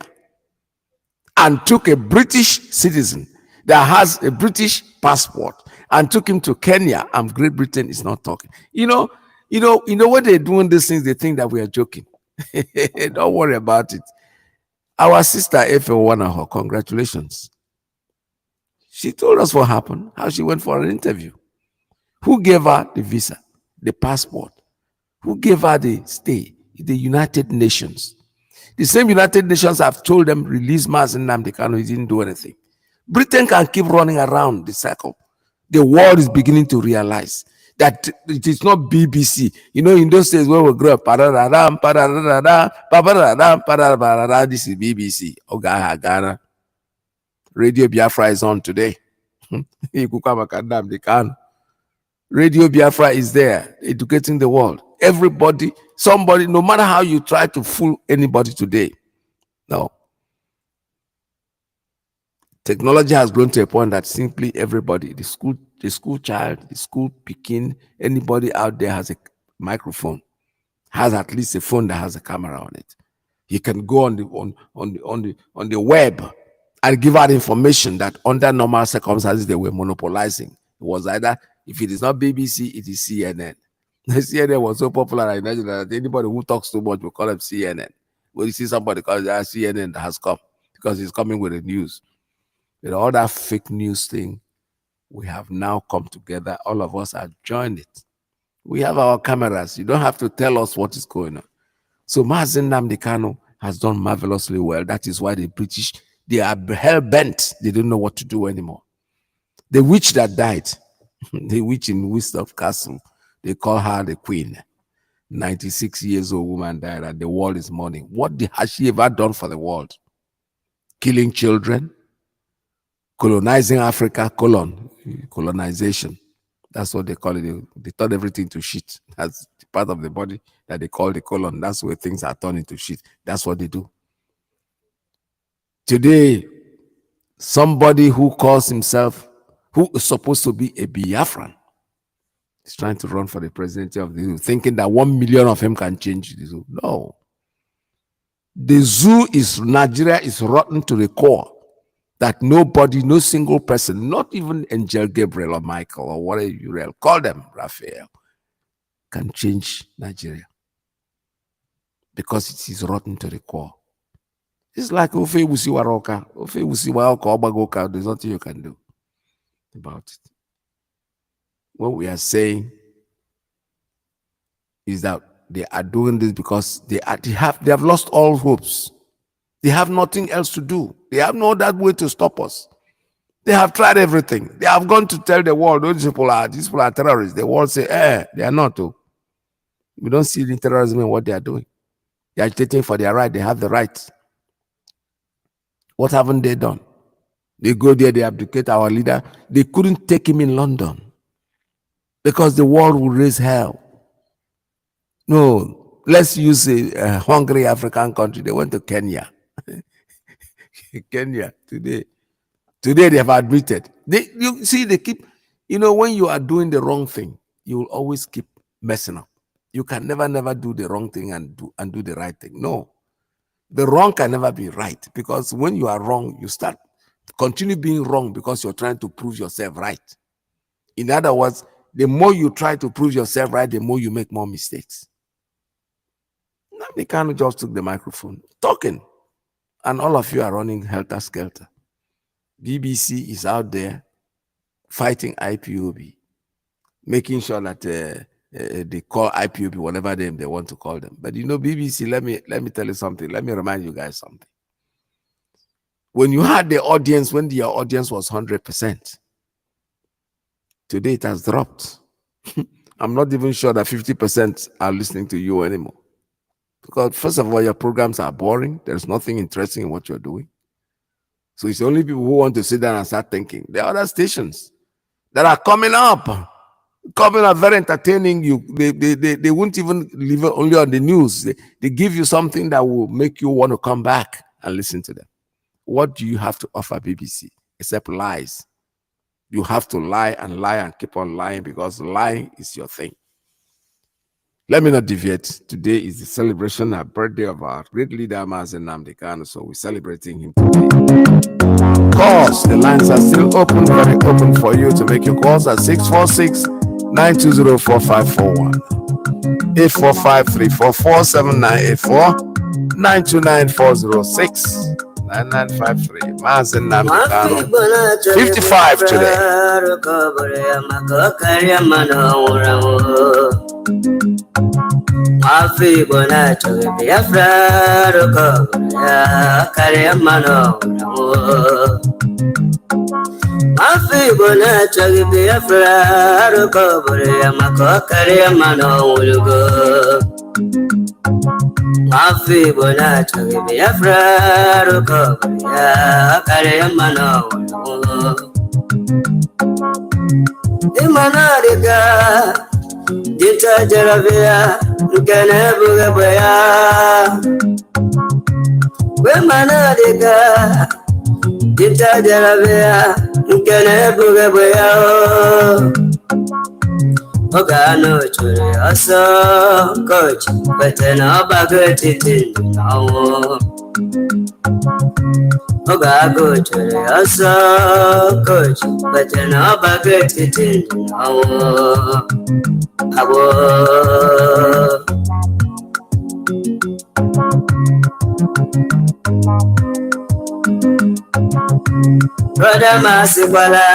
and took a British citizen that has a British passport and took him to Kenya, and Great Britain is not talking. You know when they're doing these things, they think that we are joking. Don't worry about it. Our sister Efe Wanaho, congratulations. She told us what happened, how she went for an interview. Who gave her the visa, the passport? Who gave her the stay? The United Nations. The same United Nations have told them, release Mazi Nnamdi Kanu. He didn't do anything. Britain can keep running around the circle. The world is beginning to realize that it is not BBC. You know, in those days when we grew up, this is BBC. Ghana. Radio Biafra is on today. Radio Biafra is there, educating the world. Everybody, somebody, no matter how you try to fool anybody today, no. Technology has grown to a point that simply everybody, the school child, the school Pekin, anybody out there has a microphone, has at least a phone that has a camera on it. He can go on the web and give out information that under normal circumstances they were monopolizing. It was either, if it is not BBC, it is CNN. CNN was so popular in Nigeria that anybody who talks too much will call them CNN. When you see somebody call CNN that has come because he's coming with the news. With all that fake news thing, we have now come together. All of us have joined it. We have our cameras. You don't have to tell us what is going on. So Mazi Nnamdi Kanu has done marvelously well. That is why the British, they are hell-bent. They don't know what to do anymore. The witch that died, the witch in Windsor Castle, they call her the queen. 96 years old woman died and the world is mourning. What has she ever done for the world? Killing children, colonizing Africa, colonization. That's what they call it. They turn everything to shit. That's the part of the body that they call the colon. That's where things are turned into shit. That's what they do. Today, somebody who calls himself, who is supposed to be a Biafran, is trying to run for the presidency of the zoo, thinking that 1 million of him can change the zoo. No. The zoo is, Nigeria is rotten to the core. That nobody, no single person, not even Angel Gabriel or Michael or whatever you call them, Raphael, can change Nigeria. Because it is rotten to the core. It's like Ofe Usiwaroka. Ofe Usiwaroka, Obagoka, there's nothing you can do about it. What we are saying is that they are doing this because they have lost all hopes. They have nothing else to do. They have no other way to stop us. They have tried everything. They have gone to tell the world, these people are terrorists. The world say, they are not. We don't see the terrorism in what they are doing. They are agitating for their right. They have the right. What haven't they done? They go there, they abdicate our leader. They couldn't take him in London because the world will raise hell. No, let's use a hungry African country. They went to Kenya. Kenya today. Today they have admitted. You see, they keep, when you are doing the wrong thing, you will always keep messing up. You can never do the wrong thing and do the right thing. No. The wrong can never be right, because when you are wrong, you continue being wrong because you're trying to prove yourself right. In other words, the more you try to prove yourself right, the more you make more mistakes. Nnamdi Kanu just took the microphone, talking, and all of you are running helter-skelter. BBC is out there fighting IPOB, making sure that they call IPOB whatever name they want to call them. But BBC, let me tell you something. Let me remind you guys something. When you had the audience, when your audience was 100%, today it has dropped. I'm not even sure that 50% are listening to you anymore. Because first of all, your programs are boring. There's nothing interesting in what you're doing. So it's only people who want to sit down and start thinking. There are other stations that are coming up very entertaining. They won't even leave it only on the news. They give you something that will make you want to come back and listen to them. What do you have to offer BBC except lies? You have to lie and keep on lying, because lying is your thing. Let me not deviate. Today is the celebration and birthday of our great leader, Mazi Nnamdi Kanu, so we're celebrating him today. Calls, the lines are still open, very open for you to make your calls at 646-920-4541, 845-344-7984, 929-406-9953. Mazi Nnamdi Kanu, 55 today. Africa na choge Biafra roko ya kare mano Africa na choge Biafra roko ya mako kare mano ulugo Africa na choge Biafra roko ya kare mano ulugo Imanariga Dita Jaravia, Gana Bugabaya, Wemanadiga, Dita Jaravia, Gana Bugabaya, Ogano Churi, also coach, but an abagatit now. Ogago Churi, also coach, but an abagatit now. Brother Masikwala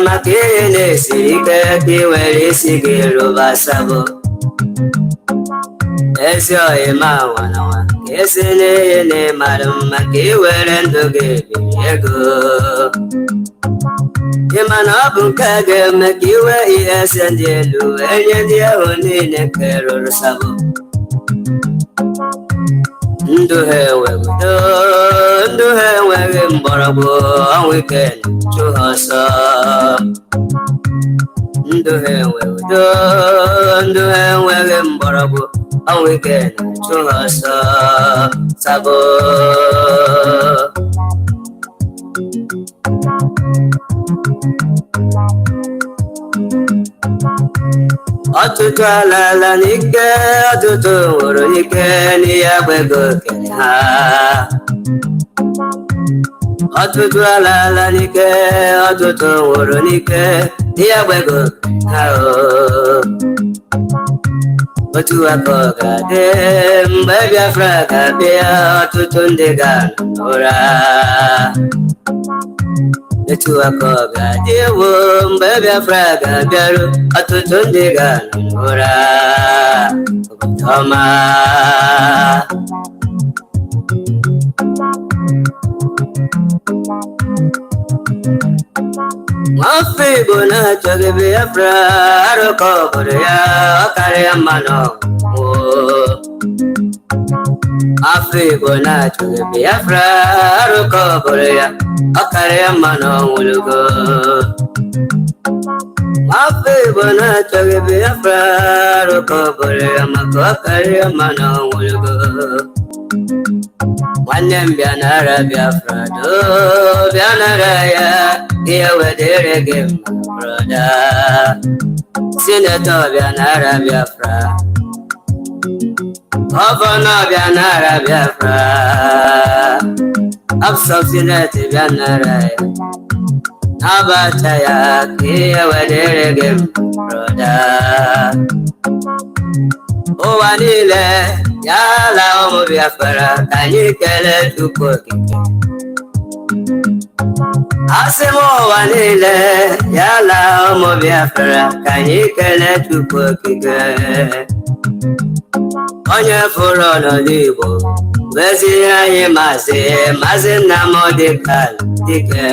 Makine Sirike Kiweli Sigiru Basabo Esyo Ima Wanawa Kesene Ne Madam Makiwelendo Ego Imanabu Kage Makiwe Yes and Yelu Enyandia Onine Kero Sabo ndụ ha enweghị udo, ndụ ha enweghị mgbọrọgwụ, ọnwụ ike na-achụ ha ọsọ. Ndụ ha enweghị udo, ndụ ha enweghị mgbọrọgwụ, ọnwụ ike na-achụ ha ọsọ. Sabo ọtụtụ alala n'ike, ọtụtụ nwụrụ n'ike n'ihe agbego kere ha. Ọtụtụ alala n'ike, ọtụtụ nwụrụ n'ike n'ihe agbego kere ha. Otu aka ọ ga-adị mgbe Biafra ga-abịa, ọtụtụ ndị ga-anọ n'ụra. Etu aka ọ ga-adị ewo mgbe Biafra ga-abịaru, ọtụtụ ndị ga-anọ n'ụra. Obodo ọma nwafọ Igbo na-achọghị Biafra, arụkọ obodo ya ọ karịa mmanụ ọgwụgwụ. Afọ Igbo na-achọghị Biafra, arụkọ obodo ya ọ karịa mmanụ ọnwụlugo. Afọ Igbo na-achọghị Biafra, arụkọ obodo ya maka ọ karịa mmanụ ọnwụlugo. Nwanne m bịa nara Biafra do, bịa nara ya, ihe wedere gị mma broda. Sinetọ bịa nara Biafra, gọvanọ bịa nara Biafra, absọbsineti bịa nara ya, nabata ya ka ihe wedere gị mma broda. Ụwa niile ya ala ụmụ Biafra ka anyị kelee Chukwu okike. Asị m ụwa niile ya ala ụmụ Biafra ka anyị kelee Chukwu okike. Onye fụrụ ọnọdụ Igbo bụ ezi anyị Mazi Nnamdi Dike.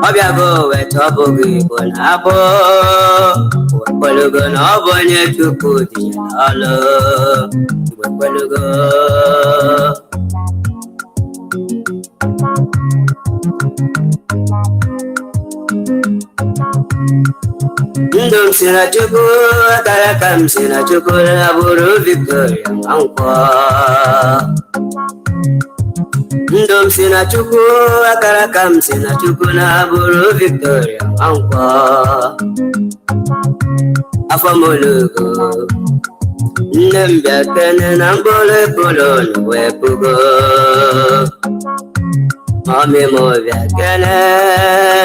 Ọ bịago weta ọbụghị Igbo na-abụ Igbo na ọ bụ onye Chukwu dị n'ọlụ. Igbo kwelugo ndụ m si na Chukwu, akara ka m si na Chukwu, na-abụrụ Victoria Nwankwọ. Ndụ m si na Chukwu, akara ka m si na Chukwu, na-abụrụ Victoria Nwankwọ. Afọ m olugo nne m bịa kene na mkpụrụ ekpụrụ wee pugo. Mami m bịa kene,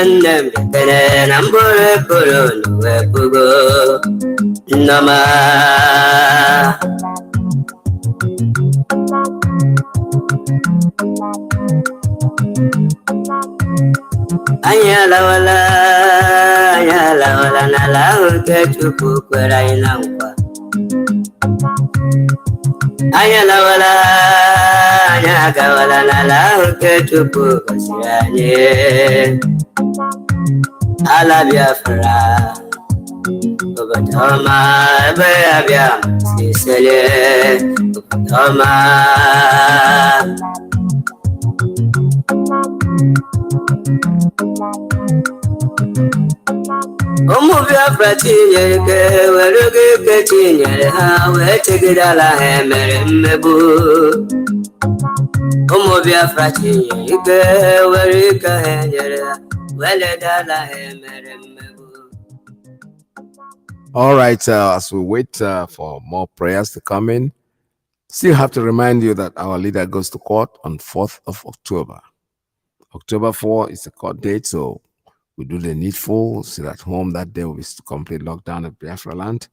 nne m bịa kene na mkpụrụ ekpụrụ wee pugo. Nnọma anyị alawala n'ala ahụ nke Chukwu kwere anyị na nkwa. Anyị alawala, anyị agawala n'ala ahụ nke Chukwu gọziri anyị. Ala Biafra, obodo ọma ebe ya bịa si selie, obodo ọma. Ụmụ Biafra tinyere ike, were oge ike tinyere ha, wee chegide ala ha emere mmegbu. Ụmụ Biafra tinyere ike, were ike ha nyere ha, wee leda ala ha emere mmegbu. All right, as we wait for more prayers to come in, still have to remind you that our leader goes to court on 4th of October. October 4 is the court date, so we do the needful. Sit at home that day will be complete lockdown of Biafra land.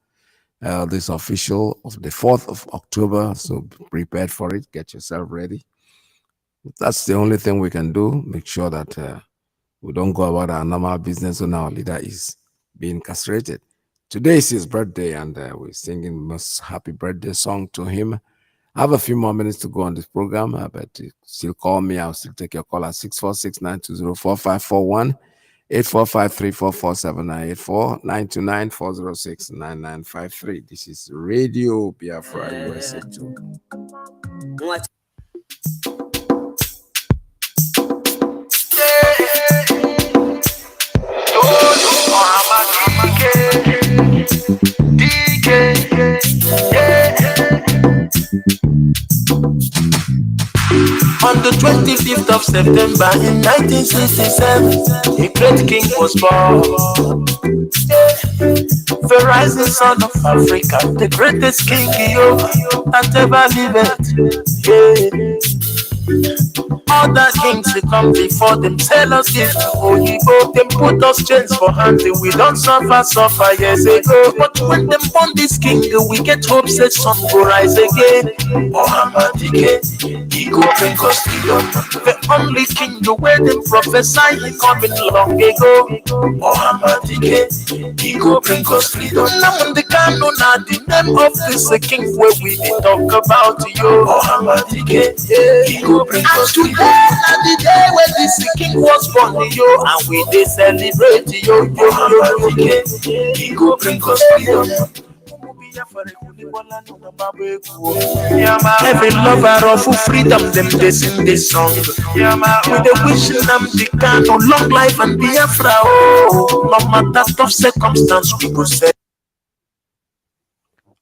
This official of the 4th of October, so be prepared for it. Get yourself ready. That's the only thing we can do. Make sure that we don't go about our normal business when our leader is being castrated. Today is his birthday, and we're singing most happy birthday song to him. I have a few more minutes to go on this program, but still call me. I'll still take your call at 646-920-4541, 845-344-7984, 929-406-9953. This is Radio Biafra USA 2. On the 25th of September in 1967, a great king was born. The rising son of Africa, the greatest king that ever lived. Other kings will come before them, sell us gifts to Oyibo. Them put us chains for hands, we don't suffer years ago. But when them born this king, we get hope that some go rise again. Muhammad Iyke, he go bring us freedom. The only king, the way them prophesy, he coming long ago. Muhammad Iyke, he go bring us freedom. Nnamdi Kanu, now the name of this king where we talk about you. Muhammad Iyke, he go bring us freedom. And the day when this king was born, and we they celebrate he go bring us freedom. Every lover of freedom, them they sing this song. With the wishing Nnamdi Kanu long life and Biafra. Oh, no matter tough circumstance, we go say.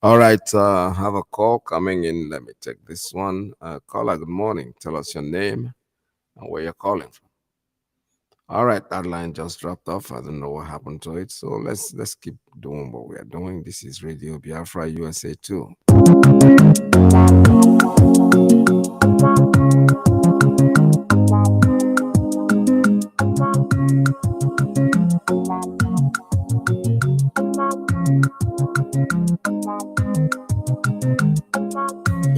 All right, have a call coming in. Let me take this one. Caller, good morning. Tell us your name and where you're calling from. All right, that line just dropped off. I don't know what happened to it. So let's keep doing what we are doing. This is Radio Biafra USA 2.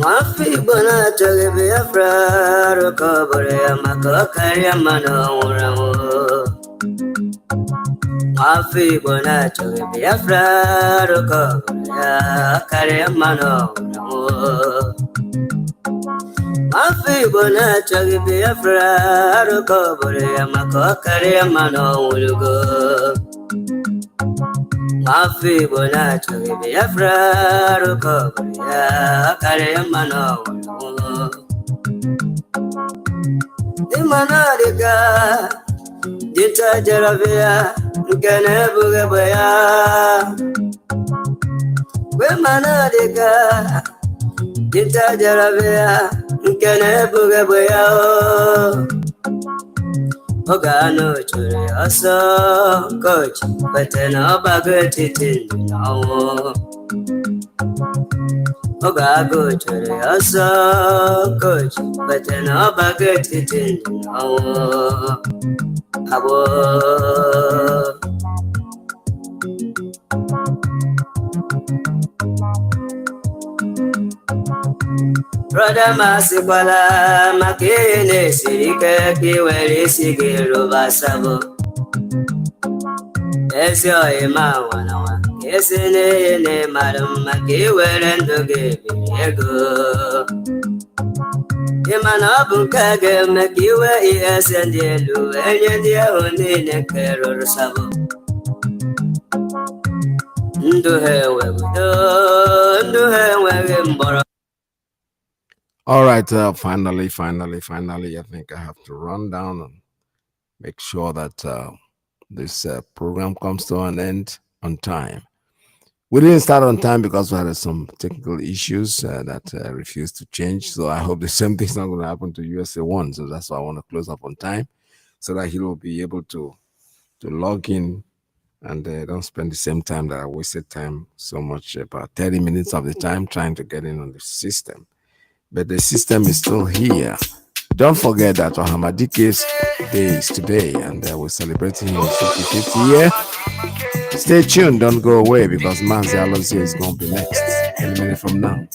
Mafi bona chage Biafra rokobore makokari mano uramo. Mafi bona chage Biafra rokobore kari mano uramo. Mafi bona chage Biafra rokobore makokari mano urugo. Mafi bona chage Biafra rokobore kare mano Imanariga Dita jarabia Gane buge baya Imanariga Dita jarabia Gane buge baya Ogano chure aso coach Betena bagati tindino Ogago chure aso coach Betena bagati tindino Abo Brother Masipala Makine Sirike Kiweri Sigiru Basabo Esyo Ima Wanawa Kesine Ne Madam Makiwerendo Ego Imana Bunkage Makiwe Esendelu Enyandia Unine Kero Sabo Nduhe Mboro. All right, finally, I think I have to run down and make sure that this program comes to an end on time. We didn't start on time because we had some technical issues that refused to change. So I hope the same thing's not going to happen to USA 1. So that's why I want to close up on time so that he will be able to log in and don't spend the same time that I wasted time so much, about 30 minutes of the time trying to get in on the system. But the system is still here. Don't forget that Muhammad Iyke's day is today, and we're celebrating his 55th year. Stay tuned, don't go away, because Mazi Iyke is going to be next any minute from now.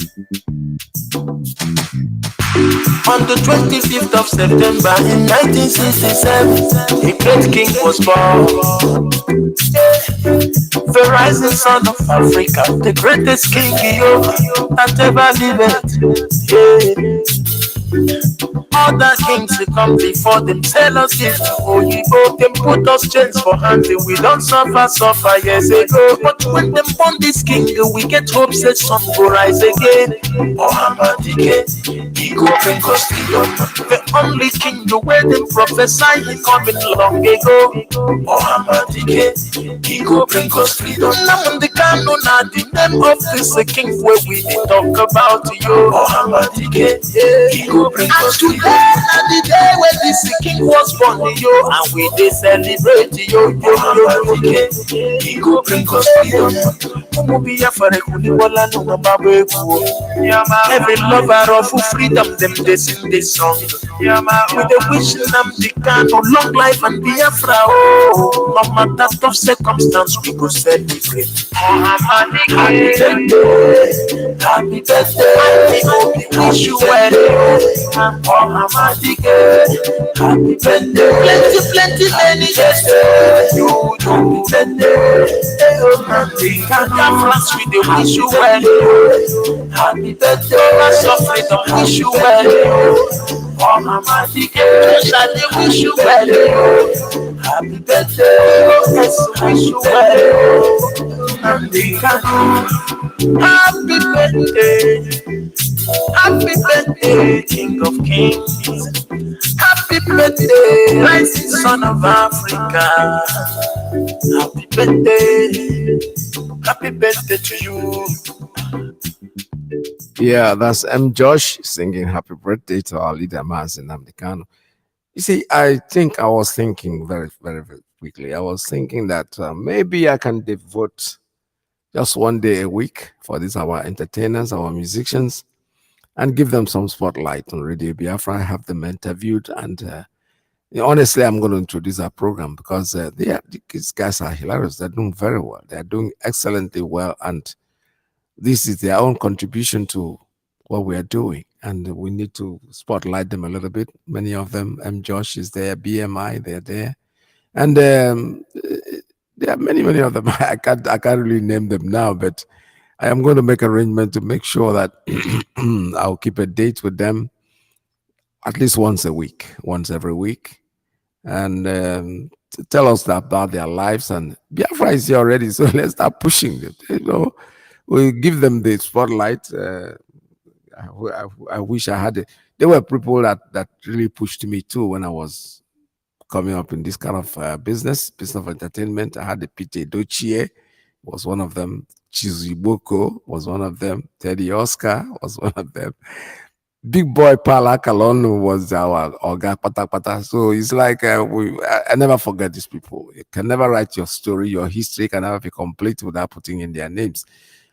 On the 25th of September in 1967, a great king was born. The rising son of Africa, the greatest king that ever lived. Other kings will come before them, tell us if oh you go, them put us chains for hands, we don't suffer years ago. But when them born this king, we get hope that some go rise again. Muhammad Iyke, he go bring us freedom. The only king the way them prophesy, he coming long ago. Muhammad Iyke, he go bring us freedom. Nnamdi Kanu na the name of this king where we dey talk about you. Muhammad Iyke, he go bring us freedom. And the day when this king was born, yo, and we dey celebrate yo. Muhammad Iyke, he go bring us freedom. Biafra kuniwala no mbabe ku. Every lover of freedom, them they sing this song. With the wish Nnamdi Kanu long life and Biafra. Oh, no matter tough circumstance, we go celebrate. Happy birthday, happy birthday, we wish you well. Muhammad Iyke, happy birthday, plenty many years. You happy birthday, Nnamdi Kanu. Biafrans, we dey wish you well. Happy birthday, mass of freedom, wish you well. Muhammad Iyke, I wish you well. Happy birthday, yes, wish you well. Nnamdi Kanu, happy birthday, King of Kings. Happy birthday, rising son of Africa. Happy birthday to you. Yeah, that's M. Josh singing happy birthday to our leader, Mazi Iyke. You see, I think I was thinking very, very, very quickly. I was thinking that maybe I can devote just one day a week for these our entertainers, our musicians, and give them some spotlight on Radio Biafra, have them interviewed, and honestly, I'm going to introduce our program because these guys are hilarious. They're doing very well. They're doing excellently well, and this is their own contribution to what we are doing, and we need to spotlight them a little bit. Many of them, M. Josh is there, BMI, they're there, and there are many of them. I can't really name them now, but I am going to make arrangement to make sure that I'll keep a date with them at least once every week, and to tell us about their lives. And Biafra is here already, so let's start pushing it. We give them the spotlight. I wish I had it. There were people that really pushed me too when I was coming up in this kind of business of entertainment. I had the Pete Dochie was one of them. Chiziboko was one of them. Teddy Oscar was one of them. Big boy Pala Kalonu was our Oga Pata Pata. So it's like I never forget these people. You can never write your story, your history can never be complete without putting in their names.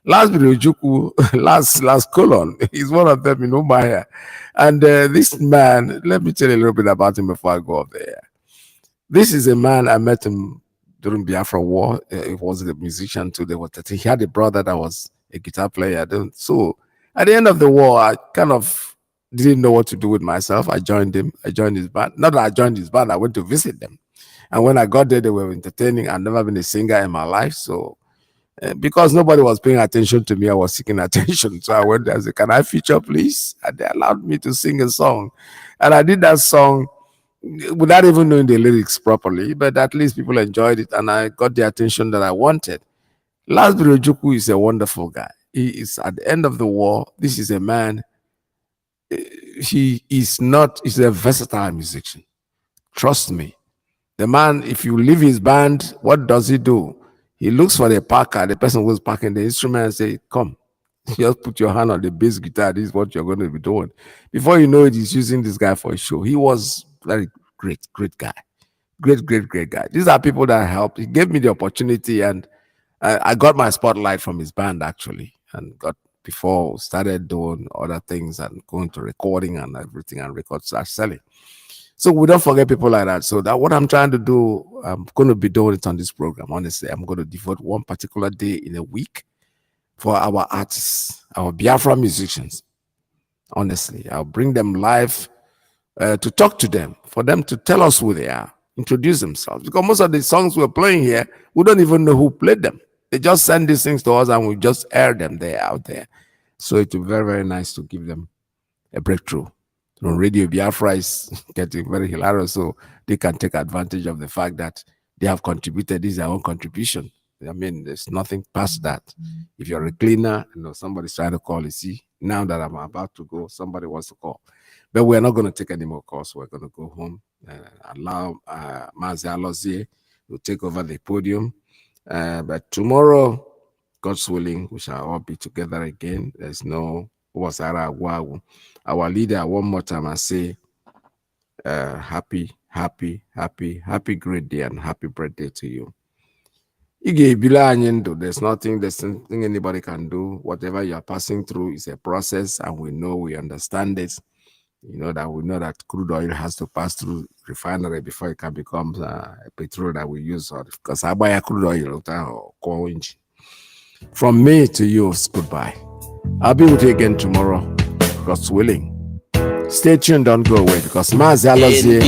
Last Juku, last colon is one of them in Umaya. And this man, let me tell you a little bit about him before I go up there. This is a man, I met him during Biafra War. He was a musician too. He had a brother that was a guitar player. So at the end of the war, I kind of didn't know what to do with myself. I joined him. I joined his band. Not that I joined his band, I went to visit them. And when I got there, they were entertaining. I'd never been a singer in my life. So because nobody was paying attention to me, I was seeking attention. So I went there and said, "Can I feature, please?" And they allowed me to sing a song. And I did that song without even knowing the lyrics properly, but at least people enjoyed it and I got the attention that I wanted. Last Juku is a wonderful guy. He is at the end of the war. This is a man, he's a versatile musician. Trust me. The man, if you leave his band, what does he do? He looks for the packer, the person who's packing the instrument, and say, "Come, just put your hand on the bass guitar. This is what you're going to be doing." Before you know it, he's using this guy for a show. He was very great guy. Great guy. These are people that helped. He gave me the opportunity, and I got my spotlight from his band, actually, and got before started doing other things and going to recording and everything, and records start selling. So we don't forget people like that. So that what I'm trying to do, I'm going to be doing it on this program. Honestly, I'm going to devote one particular day in a week for our artists, our Biafra musicians. Honestly, I'll bring them live to talk to them, for them to tell us who they are, introduce themselves. Because most of the songs we're playing here, we don't even know who played them. They just send these things to us and we just air them there out there. So it will be very, very nice to give them a breakthrough On Radio Biafra is getting very hilarious, so they can take advantage of the fact that they have contributed. This is their own contribution. I mean, there's nothing past that. If you're a cleaner, somebody's trying to call, you see, now that I'm about to go, somebody wants to call. But we're not going to take any more calls. We're going to go home and allow Mazi Iyke to take over the podium. But tomorrow, God's willing, we shall all be together again. There's no our leader. One more time, I say, happy great day and happy birthday to you. There's nothing anybody can do. Whatever you are passing through is a process, and we understand it. We know that crude oil has to pass through refinery before it can become petrol that we use. Because I buy a crude oil or from me to you, goodbye. I'll be with you again tomorrow, God's willing. Stay tuned, don't go away, because Mazi Iyke is next.